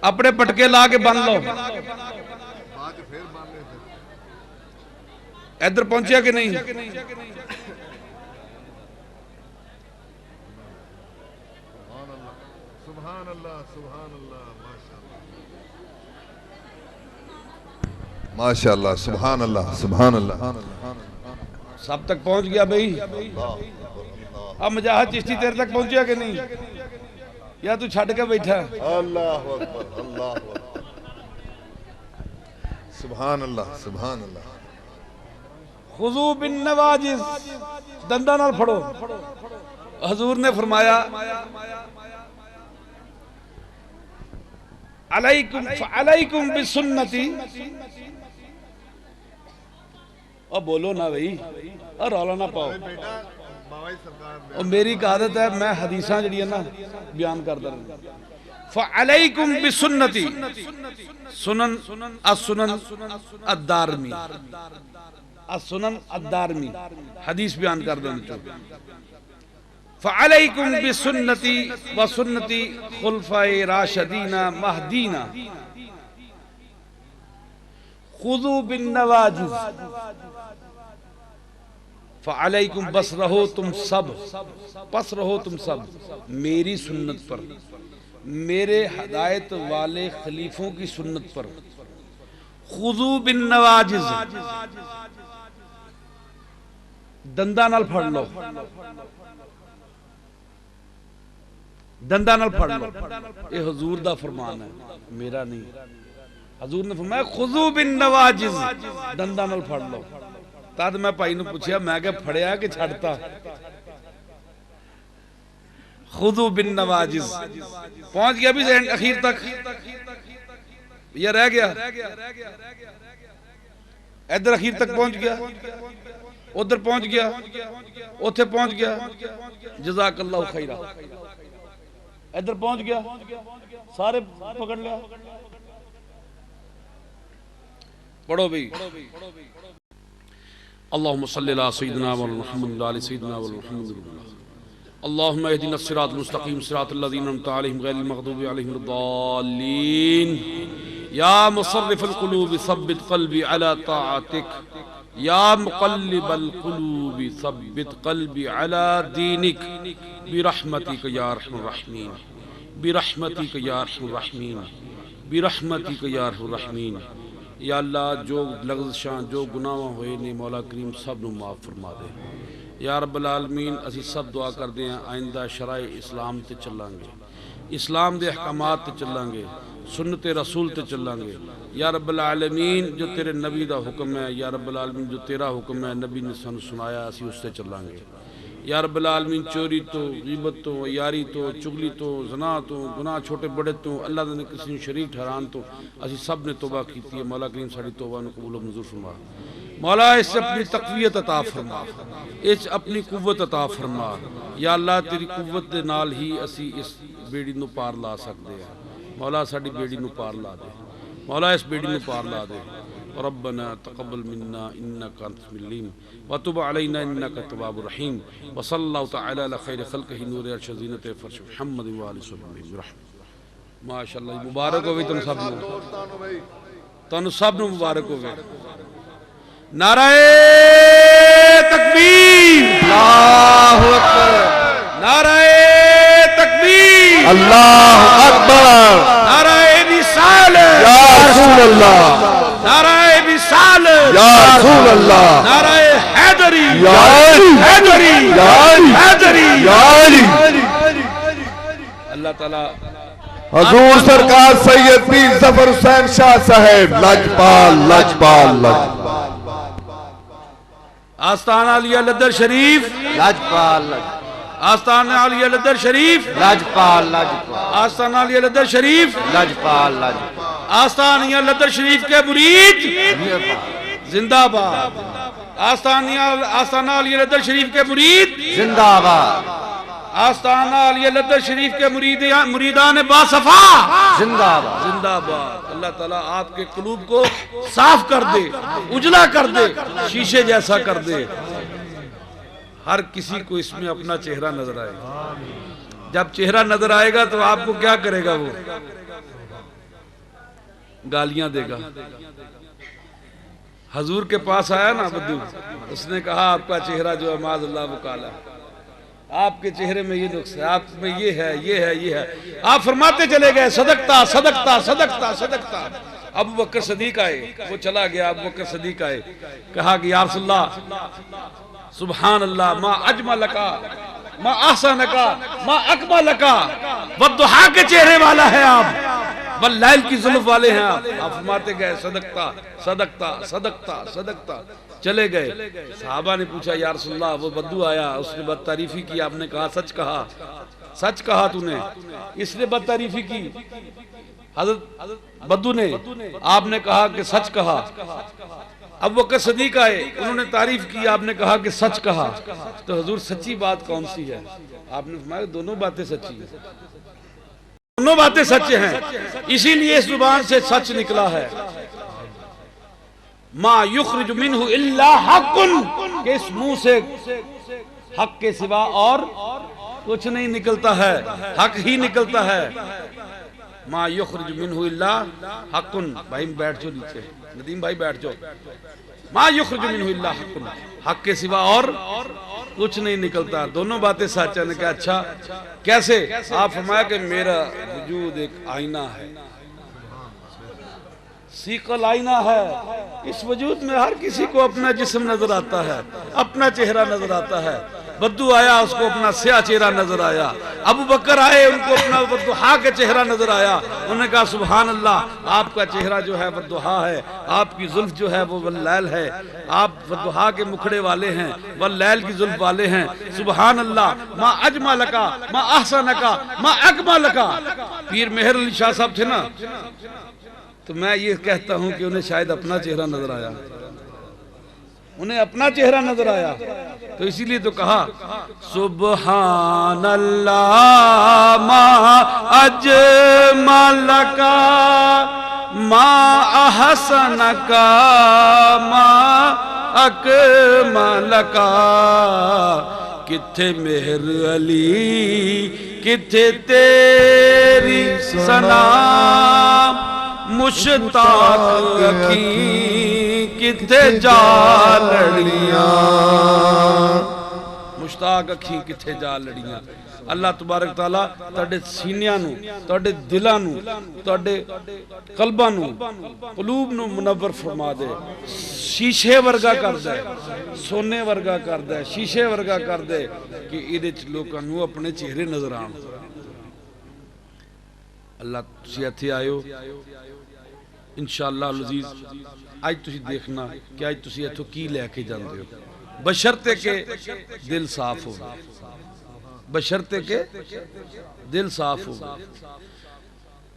اپنے پٹکے لا کے بن لو۔ بعد پھر بن لے۔ ادھر پہنچیا کہ نہیں؟ سبحان اللہ سبحان اللہ ماشاء اللہ سبحان اللہ سبحان اللہ۔ سب تک پہنچ گیا بھئی؟ اب مجاہد چشتی تیرے تک پہنچیا کہ نہیں؟ یا تو چھڑ کے بیٹھا؟ اللہ اکبر اللہ اکبر سبحان اللہ سبحان اللہ۔ خذو بالنواجز، دندہ نال پھڑو۔ حضور نے فرمایا علیکم بسنتی، اور بولو نا بھئی، اور رولا نہ پاؤ۔ اور میری عادت ہے میں حدیثاں جڑی ہے نا بیان کرتا رہا۔ فعلیکم بسنتی، سنن السنن الدارمی، السنن الدارمی حدیث بیان کر دیں۔ فعلیکم بسنتی وسنتی خلفاء راشدین مہدین خذوا بالنواجذ۔ فعلیکم، بس رہو تم سب، پس رہو تم سب میری سنت پر، میرے ہدایت والے خلیفوں کی سنت پر۔ خذوا بالنواجذ، دندہ نال پھڑ لو، دندہ نال پھڑ لو۔ یہ حضور دا فرمان ہے، میرا نہیں۔ حضور نے فرمایا خذوا بالنواجذ، دندہ نال پھڑ لو۔ تاد میں پائی نے پوچھیا، میں کہ پھڑیا کہ چھڑتا؟ خذوا بالنواجذ، پہنچ گیا بھی اخیر تک یا رہ گیا؟ ادھر اخیر تک پہنچ گیا، ادھر پہنچ گیا، اتھے پہنچ گیا، جزاک اللہ خیرہ۔ ادھر پہنچ گیا، سارے پکڑ لیا۔ پڑھو بھی اللہم صلی اللہ سیدنا محمد علی سیدنا محمد۔ اللہم اہدنا الصراط المستقیم صراط الذین انعمت علیہم غیر المغضوب علیہم الضالین۔ یا مصرف القلوب ثبت قلبی علی طاعتک، یا مقلب القلوب ثبت قلبی علی دینک، برحمتک یا ارحم الراحمین، برحمتک یا ارحم الراحمین، برحمتک یا ارحم الراحمین۔ یا اللہ جو لغزشاں جو گناہ ہوئے نے مولا کریم سب نو معاف فرما دے۔ یا رب العالمین اسی سب دعا کر دیں آئندہ شرائع اسلام تے چلیں گے، اسلام دے احکامات تے چلیں گے، سنت رسول تے چلیں گے۔ یا رب العالمین جو تیرے نبی دا حکم ہے، یا رب العالمین جو تیرا حکم ہے نبی نے سن سنایا اسی اس تے چلیں گے۔ یا رب العالمین چوری تو، غیبت تو، یاری تو، چگلی تو، زنا تو، گناہ چھوٹے بڑے تو، اللہ نے کسی شریک ٹھہران تو، اسی سب نے توبہ کیتی ہے۔ مولا کریم ساری توبہ نے قبول و منظور فرما۔ مولا اس سے اپنی تقویت عطا فرما، اس اپنی قوت عطا فرما۔ یا اللہ تیری قوت دے نال ہی اسی اس بیڑی نو پار لا سکتے ہیں۔ مولا ساڑی بیڑی نو پار لا دے، مولا اس بیڑی نو پار لا دے۔ ربنا تقبل منا انك انت السميع وتب علينا انك التواب الرحيم وصلى الله تعالى على خير خلقه نور عرش زینت فرش محمد وآل صحبہ برحمت۔ ماشاءاللہ مبارک ہوئے تم سب نو، تم سب نو مبارک ہوئے۔ نعرہ تکبیر، اللہ اکبر، نعرہ تکبیر، اللہ اکبر، نعرہ رسالت، یا رسول اللہ، نعرہ رسالت، یا رسول اللہ، نعرہ حیدری، یا علی، حیدری، یا علی، حیدری، یا علی۔ اللہ تعالیٰ حضور سرکار سید پیر ظفر حسین شاہ صاحب لجپال لجپال لجپال آستانہ علیہ لدر شریف لجپال آستانہ علیہ لدر شریف لجپال لجپال آستانہ علیہ لدر شریف لجپال لجپال آستانیہ لدر شریف کے مرید زندہ باد آستانہ علیہ لدر شریف کے مرید زندہ آباد آستانہ علیہ لدر شریف کے مریدان باصفا زندہ آباد زندہ باد اللہ تعالیٰ آپ کے قلوب کو صاف کر دے اجلا کر دے شیشے جیسا کر دے ہر کسی کو اس میں اپنا چہرہ نظر آئے جب چہرہ نظر آئے گا تو آپ کو کیا کرے گا وہ گالیاں دے گا حضور کے پاس آیا نا بدو اس نے کہا آپ کا چہرہ جو ہے معاذ اللہ وہ کالا ہے آپ کے چہرے میں یہ نقص ہے آپ میں یہ ہے یہ ہے یہ ہے آپ فرماتے چلے گئے صدقتا صدقتا صدقتا صدقتا ابو بکر صدیق آئے وہ چلا گیا ابو بکر صدیق آئے کہا کہ یا رسول اللہ سبحان اللہ ما اجملکا ما احسنکا ما اکملکا والضحا کے چہرے والا ہے آپ واللیل کی ظلف والے ہیں آپ فرماتے گئے صدقتا صدقتا صدقتا صدقتا چلے گئے صحابہ نے پوچھا یا رسول اللہ وہ بدو آیا اس نے بد تعریفی کی آپ نے کہا سچ کہا تو نے اس نے بد تعریفی کی حضرت بدو نے آپ نے کہا کہ سچ کہا ابو بکر صدیق آئے انہوں نے تعریف کی آپ نے کہا کہ سچ کہا تو حضور سچی بات کون سی ہے آپ نے فرمایا دونوں باتیں سچی ہیں دونوں باتیں سچ ہیں اسی لیے اس زبان سے سچ نکلا ہے ما یخرج منہ الا حق کہ اس منہ سے حق کے سوا اور کچھ نہیں نکلتا ہے حق ہی نکلتا ہے ما یخرج منہ الا حق بھائی بیٹھ جاؤ نیچے ندیم بھائی بیٹھ جاؤ ما یخرج منہ الا حق حق کے سوا اور کچھ نہیں نکلتا دونوں باتیں سچ ہیں نے کہا اچھا کیسے آپ فرمایا کہ میرا وجود ایک آئینہ ہے سیقل آئینہ ہے اس وجود میں ہر کسی کو اپنا جسم نظر آتا ہے اپنا چہرہ نظر آتا ہے بدو آیا اس کو اپنا سیاہ چہرہ نظر آیا ابو بکر آئے ان کو اپنا وضحا کے چہرہ نظر آیا انہوں نے کہا سبحان اللہ آپ کا چہرہ جو ہے وضحا ہے آپ کی زلف جو ہے وہ واللیل ہے آپ وضحا کے مکھڑے والے ہیں واللیل کی زلف والے ہیں سبحان اللہ ما اجملکا ما احسنکا ما اکملکا پیر مہر علی شاہ صاحب تھے نا تو میں یہ کہتا ہوں کہ انہیں شاید اپنا چہرہ نظر آیا انہیں اپنا چہرہ نظر آیا تو اسی لیے تو کہا سبحان اللہ ما اجملکا ما احسنکا ما اکملکا کتھے مہر علی کتھے تیری ثنا مشتاق اکھیں کتھے جا لڑیاں مشتاق اکھیں کتھے جا لڑیاں اللہ تبارک تعالیٰ تاڑے سینیاں نو تاڑے دلاں نو تاڑے قلباں نو قلوب نو منور فرما دے شیشے ورگا کر دے سونے ورگا کر دے شیشے ورگا کر دے کہ ایدے لوکاں نو اپنے چہرے نظر آن اللہ تسی اتھے آئیو انشاءاللہ العزیز آج تسی دیکھنا کہ آج تسی اتھو کی لے کے جاندے ہو بشرتے کے دل صاف ہو بشرتے کے دل صاف ہو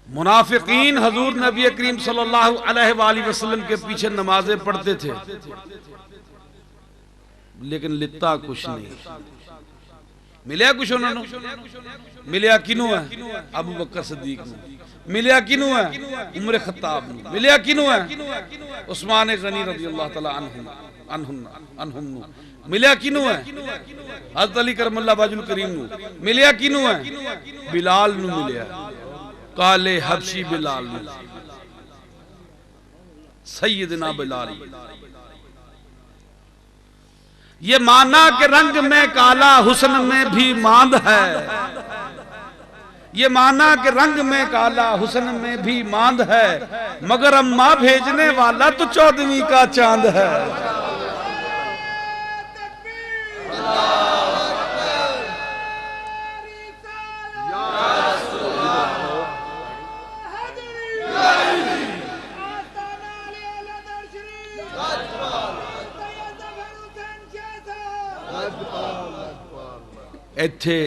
منافقین حضور نبی کریم صلی اللہ علیہ وآلہ وسلم کے پیچھے نمازیں پڑھتے تھے لیکن لتا کچھ نہیں ملیا کچھ انہوں نے ملیا کنو ہے ابو بکر صدیق نے ملیا کنو ہے عمر خطاب نے ملیا کنو ہے عثمان غنی رضی اللہ تعالی عنہم ملیا کنو ہے حضرت علی کرم اللہ باج الکریم نو ملیا کنو ہے بلال نو ملیا کالے حبشی بلال نو سیدنا بلال یہ مانا کہ رنگ میں کالا حسن میں بھی ماند ہے یہ مانا کہ رنگ میں کالا حسن میں بھی ماند ہے مگر اماں بھیجنے والا تو 14ویں کا چاند ہے ਇੱਥੇ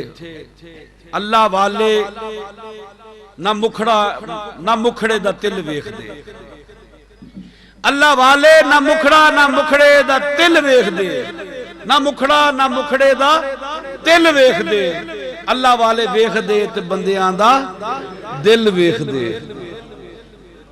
ਅੱਲਾ ਵਾਲੇ ਨਾ ਮੁਖੜੇ ਦਾ ਤਿਲ ਵੇਖਦੇ, ਅੱਲਾ ਵਾਲੇ ਨਾ ਮੁਖੜੇ ਦਾ ਤਿਲ ਵੇਖਦੇ, ਨਾ ਮੁਖੜੇ ਦਾ ਤਿਲ ਵੇਖਦੇ। ਅੱਲਾ ਵਾਲੇ ਵੇਖਦੇ ਤੇ ਬੰਦਿਆਂ ਦਾ ਦਿਲ ਵੇਖਦੇ।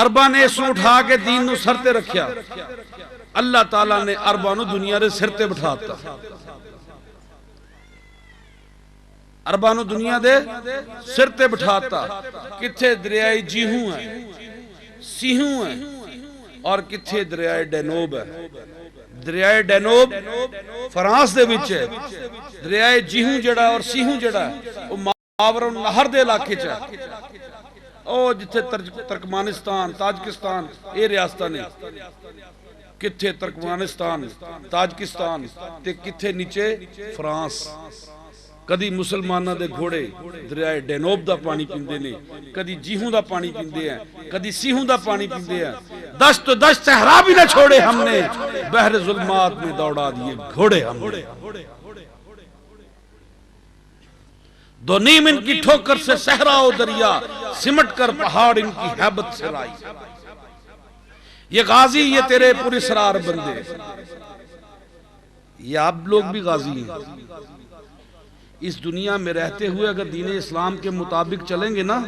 عرباں نے اس نو اٹھا کے دین نو سر تے رکھیا، اللہ تعالیٰ نے عرباں نو دنیا دے سر تے بٹھاتا، عرباں نو دنیا دے سر تے بٹھاتا۔ کتھے دریائے جیہوں ہے، سیہوں ہے، اور کتھے دریائے ڈینوب ہے۔ دریائے ڈینوب فرانس دے وچ ہے، دریائے جیہوں جڑا اور سیہوں جڑا ہے وہ ماورا النہر دے علاقے چ ہے، او جتھے ترکمانستان، تاجکستان اے ریاستاں نے، کتھے ترکمانستان، تاجکستان تے کتھے نیچے فرانس۔ کدی مسلمانہ دے گھوڑے دریائے ڈینوب دا پانی پیندے نے، کدی جیہوں دا پانی پیندے ہیں، کدی سیہوں دا پانی پیندے ہیں۔ دشت تو دشت صحرا بھی نہ چھوڑے ہم نے، بحر ظلمات میں دوڑا دیے گھوڑے ہم نے۔ دو نیم ان کی ٹھوکر سے صحرا و دریا، سمٹ کر پہاڑ ان کی ہیبت سے لائی۔ یہ غازی، یہ تیرے پر اسرار بندے، یہ آپ لوگ بھی غازی ہیں۔ اس دنیا میں رہتے ہوئے اگر دین اسلام کے مطابق چلیں گے نا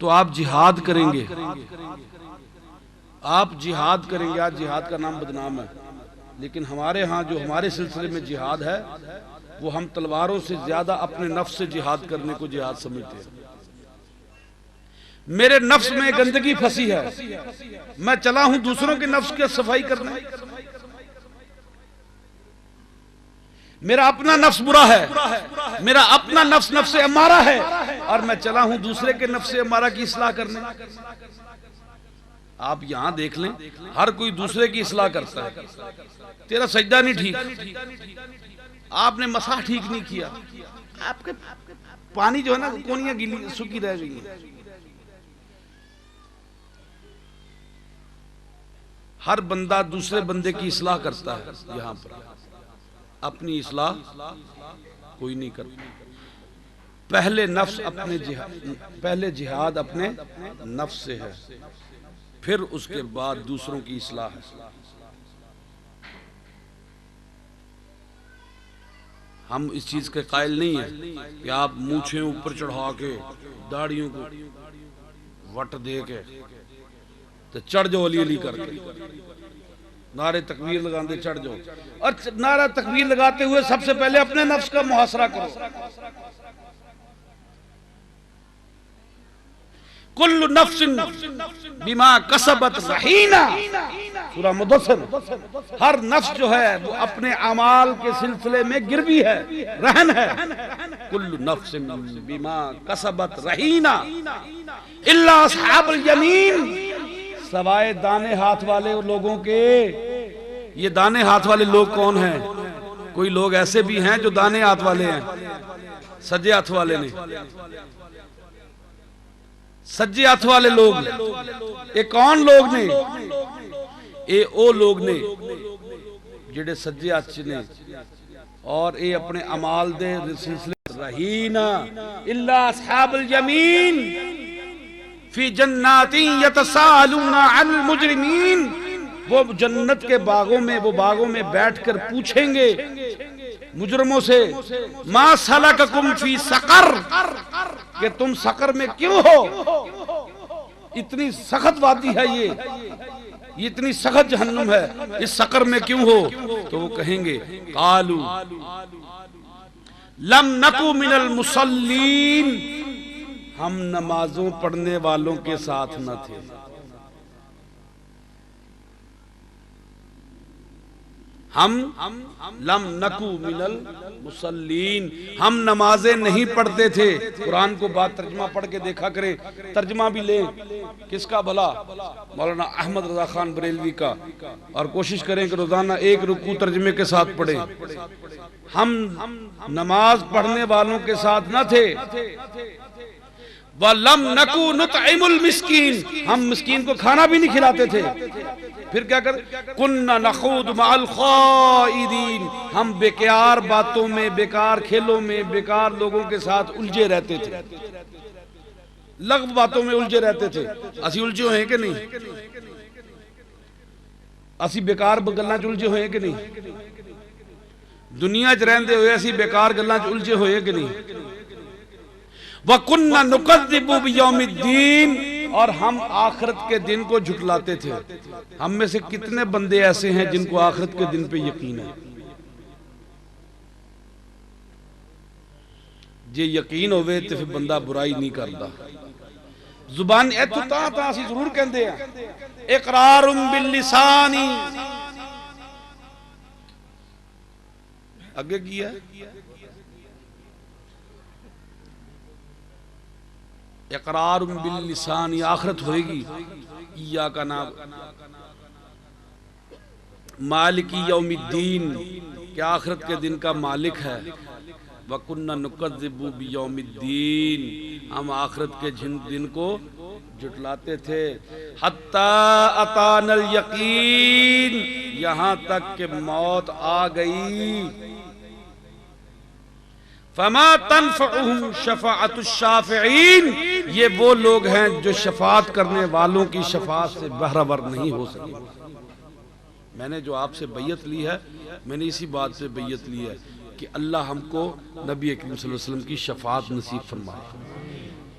تو آپ جہاد کریں گے، آپ جہاد کریں گے۔ آج جہاد کا نام بدنام ہے، لیکن ہمارے ہاں جو ہمارے سلسلے میں جہاد ہے وہ ہم تلواروں سے زیادہ اپنے نفس سے جہاد کرنے کو جہاد سمجھتے ہیں۔ میرے نفس میں گندگی پھنسی ہے، میں چلا ہوں دوسروں کے نفس کی صفائی کرنے۔ میرا اپنا نفس برا ہے، میرا اپنا نفس نفس امارہ ہے، اور میں چلا ہوں دوسرے کے نفس امارہ کی اصلاح کرنے۔ آپ یہاں دیکھ لیں، ہر کوئی دوسرے کی اصلاح کرتا ہے۔ تیرا سجدہ نہیں ٹھیک، آپ نے مسح ٹھیک نہیں کیا، آپ کے پانی جو ہے نا کونیاں گیلی سکی رہ گئی ہیں۔ ہر بندہ دوسرے بندے کی اصلاح کرتا ہے، یہاں پر اپنی اصلاح کوئی نہیں کرتا۔ پہلے جہاد اپنے نفس سے ہے، پھر اس کے بعد دوسروں کی اصلاح ہے۔ ہم اس چیز کے قائل نہیں ہیں کہ آپ مونچھیں اوپر چڑھا کے داڑھیوں کو وٹ دے کے تو چڑھ جاؤ علی علی کر کے، نعرے تکبیر لگاندے چڑھ جاؤ۔ اور نعرہ تکبیر لگاتے ہوئے سب سے پہلے اپنے نفس کا محاصرہ کرو۔ کل نفس بما کسبت رہینہ، سورہ مدثر۔ ہر نفس جو ہے وہ اپنے اعمال کے سلسلے میں گروی ہے، رہن ہے۔ کل نفس بما کسبت رہینہ الا اصحاب الیمین، سوائے دانے ہاتھ والے لوگوں کے۔ یہ دانے ہاتھ والے لوگ کون ہیں؟ کوئی لوگ ایسے بھی ہیں جو دانے ہاتھ والے ہیں، سجے ہاتھ والے نہیں۔ سجے ہاتھ والے لوگ یہ کون لوگ نے؟ اے او لوگ نے جڑے سجے ہاتھ نے، اور اے اپنے اعمال دے سلسلے رہینا الا اصحاب الیمین فی جنات یتساءلون عن المجرمین۔ وہ جنت کے باغوں میں بیٹھ کر پوچھیں گے مجرموں سے، ما سلککم فی سقر، کہ تم سقر میں کیوں ہو؟ اتنی سخت وادی ہے یہ اتنی سخت جہنم ہے، اس سقر میں کیوں ہو؟ تو وہ کہیں گے قالو لم نکو من المصلین، ہم نمازوں پڑھنے والوں کے ساتھ نہ تھے۔ ہم لم نکو من المصلین، ہم نمازیں نہیں پڑھتے تھے۔ قرآن کو بات ترجمہ پڑھ کے دیکھا کریں، ترجمہ بھی لیں، کس کا بھلا؟ مولانا احمد رضا خان بریلوی کا، اور کوشش کریں کہ روزانہ ایک رکوع ترجمے کے ساتھ پڑھیں۔ ہم نماز پڑھنے والوں کے ساتھ نہ تھے۔ وَلَمْ نَكُوا نُطْعِمُ الْمِسْكِينَ، ہم مسکین کو کھانا بھی نہیں کھلاتے تھے۔ پھر کیا کرتے؟ كُنَّا نَخُوضُ مَعَ الْخَائِضِينَ، ہم بیکار باتوں میں، بیکار کھیلوں میں، بیکار لوگوں کے ساتھ الجھے رہتے تھے، لغو باتوں میں الجھے رہتے تھے۔ اسی الجھے ہوئے کہ نہیں؟ اسی بیکار گلاں چ الجھے ہوئے کہ نہیں؟ دنیا چ رہندے ہوئے اسی بیکار گلاں چ الجھے ہوئے کہ نہیں؟ وَكُنَّا نُكَذِّبُ بِيَوْمِ الدِّينِ، اور ہم آخرت کے دن کو جھٹلاتے تھے. ہم میں سے کتنے بندے ایسے ہیں جن کو آخرت کے دن پہ یقین ہے؟ جے یقین ہوئے تو پھر بندہ برائی نہیں کرتا. زبان ایتھو تا اسی ضرور کہندے ہیں اقرار باللسان. اگے کیا اقرار باللسان. آخرت ہوئے گی. ایاک نعبد مالکی یوم الدین کہ آخرت کے دن کا مالک ہے. وَكُنَّا نُكَذِّبُ بِيَوْمِ الدِّينِ ہم آخرت کے دن کو جھٹلاتے تھے. حَتَّى أَتَانَا الْيَقِينَ یہاں تک کہ موت آ گئی. فَمَا تَنْفَعُهُمْ شَفَاعَةُ الشَّافِعِينَ یہ وہ لوگ ہیں جو شفاعت کرنے والوں کی شفاعت سے بہرہور نہیں ہو سکے. میں نے جو آپ سے بیعت لی ہے میں نے اسی بات سے بیعت لی ہے کہ اللہ ہم کو نبی اکرم صلی اللہ علیہ وسلم کی شفاعت نصیب فرمائے,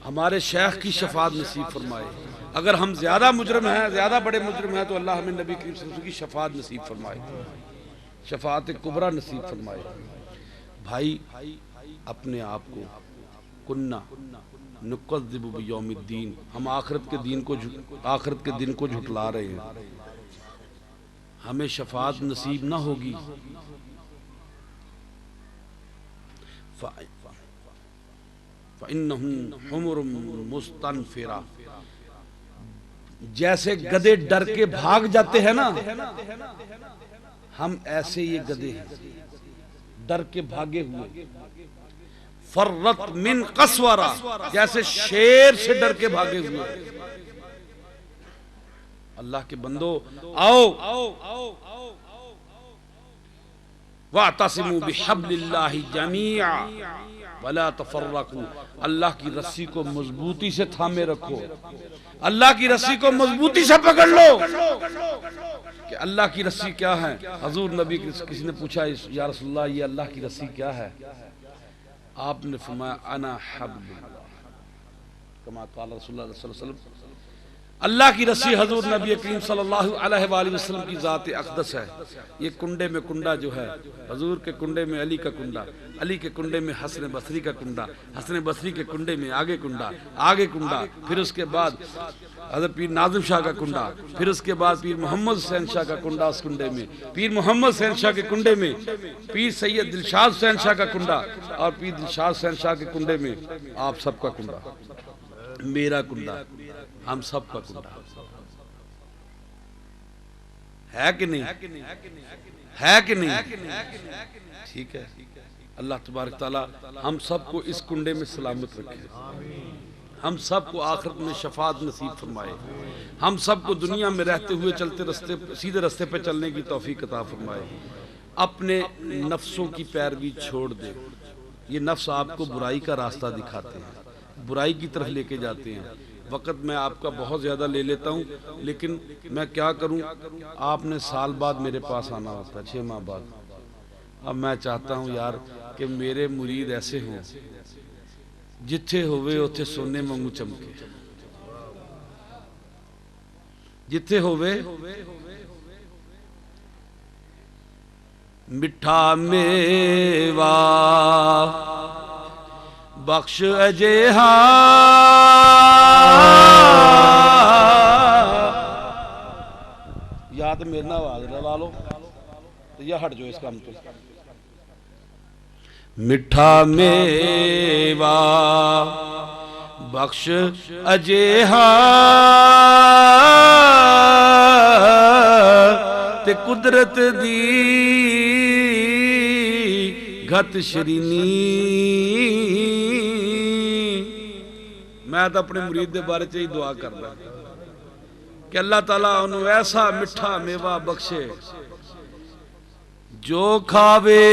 ہمارے شیخ کی شفاعت نصیب فرمائے. اگر ہم زیادہ مجرم ہیں, زیادہ بڑے مجرم ہیں, تو اللہ ہمیں نبی اکرم صلی اللہ علیہ وسلم کی شفاعت نصیب فرمائے, شفاعت کبریٰ نصیب فرمائے. بھائی اپنے آپ کو کننا نکذب بیوم الدین ہم آخرت کے دن کو جھٹلا رہے ہیں. ہمیں شفاعت نصیب نہ ہوگی. فَإِنَّهُمْ حُمُرٌ مُسْتَنْفِرَةٌ جیسے گدھے ڈر کے بھاگ جاتے ہیں نا, ہم ایسے یہ گدھے ہیں ڈر کے بھاگے ہوئے. فرت من قسورہ جیسے شیر سے ڈر کے بھاگے ہوئے. اللہ کے بندو آؤ وَاعْتَصِمُوا بِحَبْلِ اللَّهِ جَمِيعًا وَلَا تَفَرَّقُوا اللہ کی رسی کو مضبوطی سے تھامے رکھو. اللہ کی رسی کو مضبوطی سے پکڑ لو. کہ اللہ کی رسی کیا ہے؟ حضور نبی کسی نے پوچھا یا رسول اللہ یہ اللہ کی رسی کیا ہے؟ آپ نے فرمایا انا حبل اللہ کما قال رسول اللہ صلی اللہ علیہ وسلم. اللہ کی رسی حضور نبی کریم صلی اللہ علیہ وآلہ وسلم کی ذات اقدس ہے. یہ کنڈے میں کنڈا جو ہے, حضور کے کنڈے میں علی کا کنڈا, علی کے کنڈے میں حسن بصری کا کنڈا, حسن بصری کے کنڈے میں آگے کنڈا, پھر اس کے بعد حضرت پیر ناظم شاہ کا کنڈا, پھر اس کے بعد پیر محمد حسین شاہ کا کنڈا اس کنڈے میں, پیر محمد حسین شاہ کے کنڈے میں پیر سید دلشاد حسین شاہ کا کنڈا, اور پیر دلشاد حسین شاہ کے کنڈے میں آپ سب کا کنڈا, میرا کنڈا, ہم سب کا کنڈا ہے کہ نہیں؟ ہے کہ نہیں؟ ٹھیک ہے. اللہ تبارک تعالی ہم سب کو اس کنڈے میں سلامت رکھے, ہم سب کو آخرت میں شفاعت نصیب فرمائے, ہم سب کو دنیا میں رہتے ہوئے سیدھے رستے پہ چلنے کی توفیق عطا فرمائے. اپنے نفسوں کی پیروی چھوڑ دے. یہ نفس آپ کو برائی کا راستہ دکھاتے ہیں, برائی کی طرف لے کے جاتے ہیں. وقت میں آپ کا بہت زیادہ لے لیتا ہوں, لیکن میں کیا کروں, آپ نے سال بعد میرے پاس آنا ہوتا ہے, 6 ماہ بعد. اب میں چاہتا ہوں یار کہ میرے مرید ایسے ہوں جتھے ہوئے اتھے سونے منگو چمکے, جتھے ہوئے مٹھا میوا بخش اجے یا تو میرے نال آواز لگا لو یا ہٹ جو اس کام تو. مٹھا میوا بخش اجے تے قدرت دی گھت شرینی. میں تو اپنے مرید دے بارے چاہی دعا کرنا کہ اللہ تعالیٰ انہوں ایسا مٹھا میوہ بخشے جو کھاوے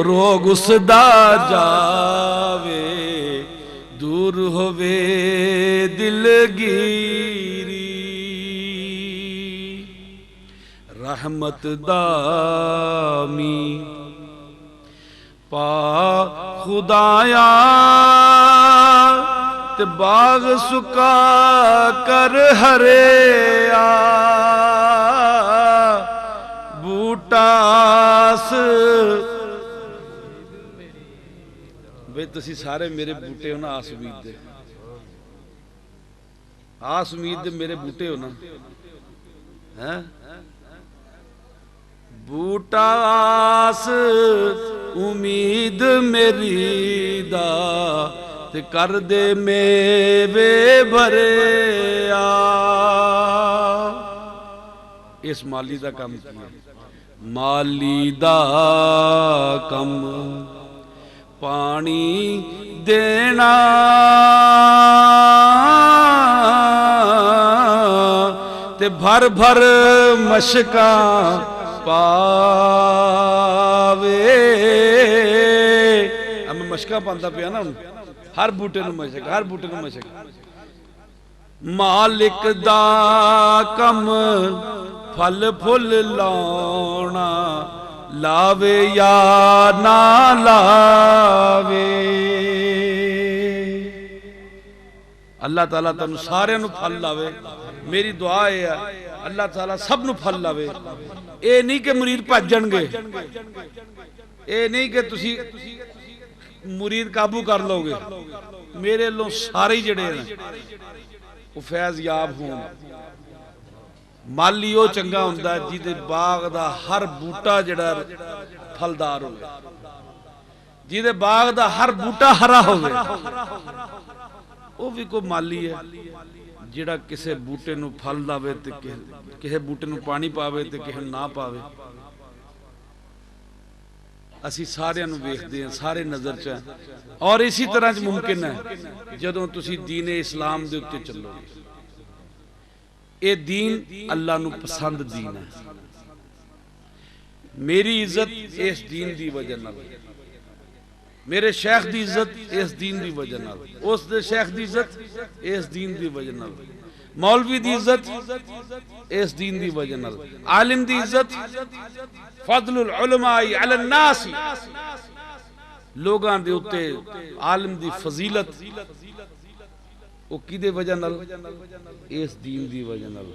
روگ اس دا جاوے, دور ہووے دلگیری. رحمت دامی پا خدایا تے باغ سکا کر ہریا بوٹاس بے تسی سارے میرے بوٹے ہو نا آس امید دے آس امید دے میرے بوٹے ہو نا بوٹا آس امید میری دا تے کر دے میوے بھرے اس مالی دا کم کیا مالی دا کم پانی دینا تے بھر بھر مشکاں پاوے اب میں مشکاں پاندا پیا نا ہر بوٹے نو مشک ہر بوٹے نو مشک مالک دا کم پھل پھل لاؤنا لاوے یا نہ لاوے اللہ تعالیٰ تنو سارے نو پھل لاوے میری دعا ہے اللہ تعالیٰ سب نو پھل لاوے اے نہیں کہ مرید پاج جن گے اے نہیں کہ تسی مرید قابو کر لو گے میرے لوگ سارے ہی جڑے ہیں وہ فیض یاب ہوں مالی او چنگا ہوندہ ہے جی دے باغ دا ہر بوٹا جڑا پھلدار ہوئے جی دے باغ دا ہر بوٹا ہرا ہوئے وہ بھی کوئی مالی ہے جڑا کسے بوٹے نو پھل داوے تے کسے بوٹے نو پانی پاوے تے کسے نہ پاوے اسی سارے نو ویکھ دے ہیں سارے نظر چاہیں اور اسی طرح ممکن ہے جدوں تسی دین اسلام دے اتے چلو گے اے دین اللہ نو پسند دین ہے میری عزت اس دین دی وجہ نہ میرے شیخ دی عزت اس دین دی وجہ نہ اس دے شیخ دی عزت اس دین دی وجہ نہ مولوی دی عزت اس دین دی وجہ نہ عالم دی عزت فضل العلماء علی الناس لوگاں دے اتے عالم دی فضیلت وہ کی دے وجہ نال اس دین دی وجہ نال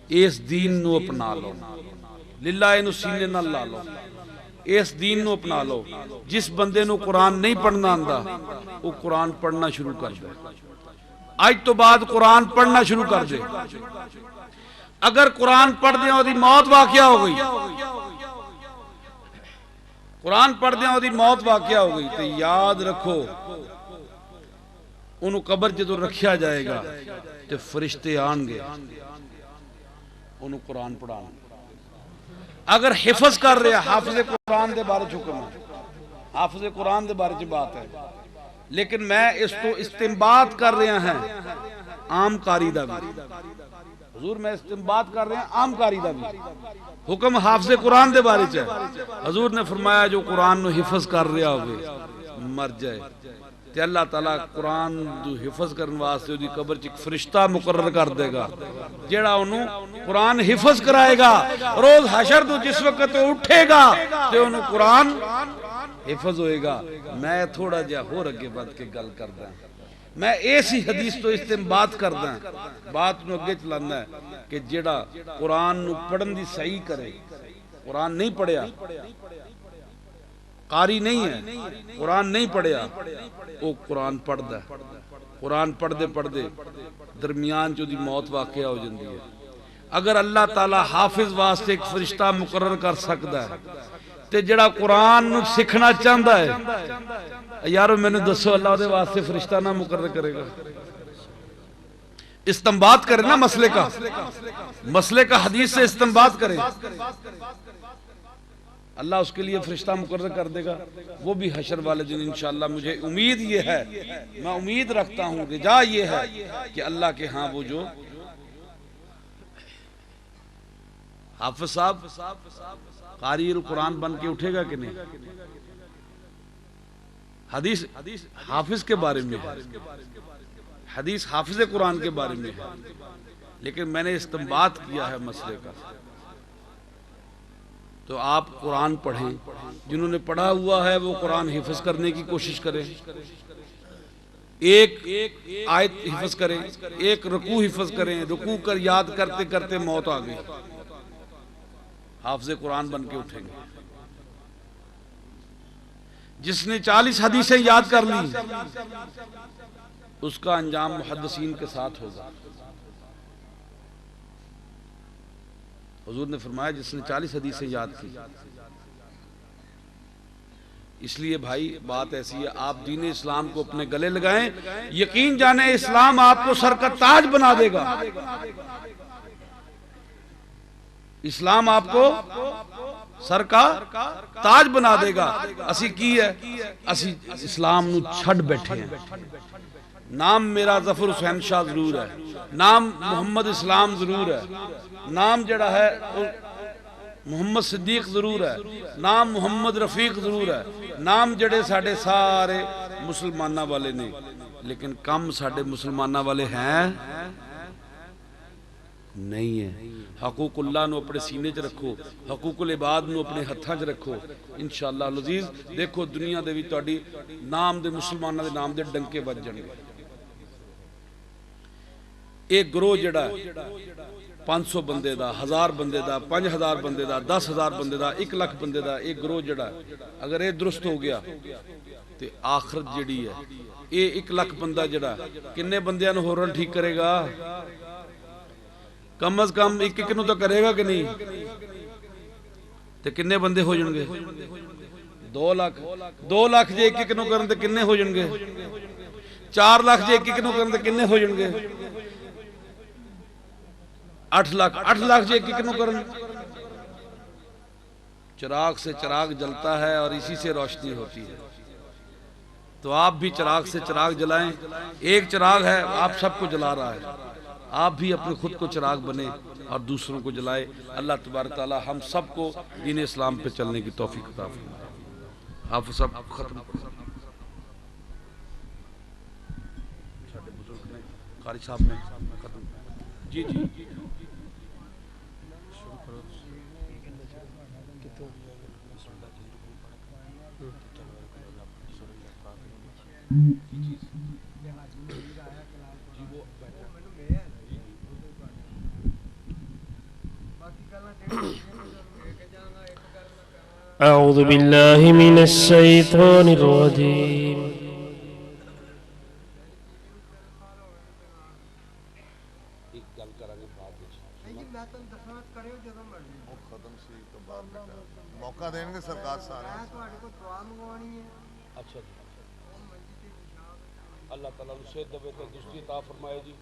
اس دین نو اپنا لو للہ انو سینے نال لا لو اس دین نو اپنا لو جس بندے نو قرآن نہیں پڑھنا آندا وہ قرآن پڑھنا شروع کر دے آج تو بعد قرآن پڑھنا شروع کر دے اگر قرآن پڑھ دیں اور دی موت واقعہ ہو گئی قرآن پڑھ دیں اور دی موت واقعہ ہو گئی تو یاد رکھو انہوں قبر جدو رکھیا جائے گا تو فرشتے آن گے انہوں قرآن پڑھانا اگر حفظ کر رہے حافظ قرآن دے بارے حکم ہے حافظ قرآن دے بارے بات ہے لیکن میں اس تو استنباط کر رہے ہیں عام کاری دا بھی حضور میں استنباط کر رہے ہیں عام کاری دا بھی حکم حافظ قرآن دے بارے چاہے حضور نے فرمایا جو قرآن نو حفظ کر رہا ہوئے مر جائے تے اللہ تعالیٰ قرآن جو حفظ کرنے واسطے دی قبر چک فرشتہ مقرر کر دے گا جیڑا انہوں قرآن حفظ کرائے گا روز حشر تو جس وقت اٹھے گا تے انہوں قرآن حفظ ہوئے گا میں تھوڑا جا ہو رگے بات کے گل کر دیں میں ایسی حدیث تو استنباط کر دیں بات نو اگے چلانا ہے کہ جیڑا قرآن نو پڑھن دی صحیح کرے قرآن نہیں پڑھیا قاری نہیں ہے قرآن نہیں پڑھیا وہ قرآن پڑھ دے قرآن پڑھ دے درمیان جو دی موت واقعہ ہو جاندی ہے اگر اللہ تعالیٰ حافظ واسطے ایک فرشتہ مقرر کر سکتا ہے تے جڑا قرآن نو سکھنا چاہتا ہے یارو میں نے دسو اللہ دے واسطے فرشتہ نہ مقرر کرے گا استنباط کرے نا مسئلے کا حدیث سے استنباط کرے اللہ اس کے لیے فرشتہ مقرر کر دے گا وہ بھی حشر والے دن انشاءاللہ مجھے امید یہ ہے میں امید رکھتا ہوں رجا یہ ہے کہ اللہ کے ہاں وہ جو حافظ صاحب قاری القرآن بن کے اٹھے گا کہ نہیں حدیث حافظ کے بارے میں ہے حدیث حافظ قرآن کے بارے میں ہے لیکن میں نے استنباط کیا ہے مسئلے کا تو آپ قرآن پڑھیں جنہوں نے پڑھا ہوا ہے وہ قرآن حفظ کرنے کی کوشش کریں ایک آیت حفظ کریں، ایک رکوع حفظ کریں، رکوع کر یاد کرتے کرتے موت آ گئی، حافظ قرآن بن کے اٹھیں گے۔ جس نے 40 حدیثیں یاد کر لی اس کا انجام محدثین کے ساتھ ہوگا۔ حضور نے فرمایا جس نے 40 حدیثیں یاد کی۔ اس لیے بھائی بات ایسی ہے، آپ دین اسلام کو اپنے گلے لگائیں، یقین جانیں اسلام آپ کو سر کا تاج بنا دے گا۔ اسلام آپ کو سر کا تاج بنا دے گا۔ اسی کی ہے، اسی اسلام نو چھڑ بیٹھے ہیں۔ نام میرا ظفر حسین شاہ ضرور ہے، نام محمد اسلام ضرور ہے، نام جڑا ہے محمد صدیق ضرور ہے، نام محمد رفیق ضرور ہے، نام جڑے ساڑھے سارے مسلمانہ والے نے، لیکن کم ساڑھے مسلمانہ والے ہیں نہیں ہیں۔ حقوق اللہ نو اپنے سینے چ رکھو، حقوق العباد نو اپنے ہتھاں چ رکھو، انشاءاللہ العزیز دیکھو دنیا دے بھی تہاڈی نام دے مسلمانہ دے نام دے ڈنکے بج جان گے۔ ایک گروہ جڑا ہے 500 بندے دا، 1000 بندے دا، 5000 بندے دا، 10,000 بندے دا، 1 لاکھ بندے دا، ایک گروہ جڑا ہے اگر یہ درست ہو گیا تو آخرت جڑی ہے یہ 1 لاکھ بندہ جڑا کنے بندیاں نو ہورن ٹھیک کرے گا؟ کم از کم ایک نو تو کرے گا کہ نہیں؟ تو کنے بندے ہو جن گے؟ 2 لاکھ 2 لاکھ جے ایک نو کرن تے کنے ہو جن گے؟ 4 لاکھ جے ایک نو کرن تے کنے ہو جن گے؟ 8 لاکھ جے ایک نو کرن۔ چراغ سے چراغ جلتا ہے اور اسی سے روشنی ہوتی ہے، تو آپ بھی چراغ سے چراغ جلائیں۔ ایک چراغ ہے آپ سب کو جلا رہا ہے، آپ بھی اپنے خود کو چراغ بنے اور دوسروں کو جلائے۔ اللہ تبارک تعالی ہم سب کو دین اسلام پہ چلنے کی توفیق عطا فرمائے۔ آپ سب ختم قاری صاحب نے ختم جی أعوذ بالله من الشيطان الرجيم موقع دیں گے سرکار سارے۔ اچھا جی، اللہ تعالیٰ سے دبے تے دوسری عطا فرمائے جی۔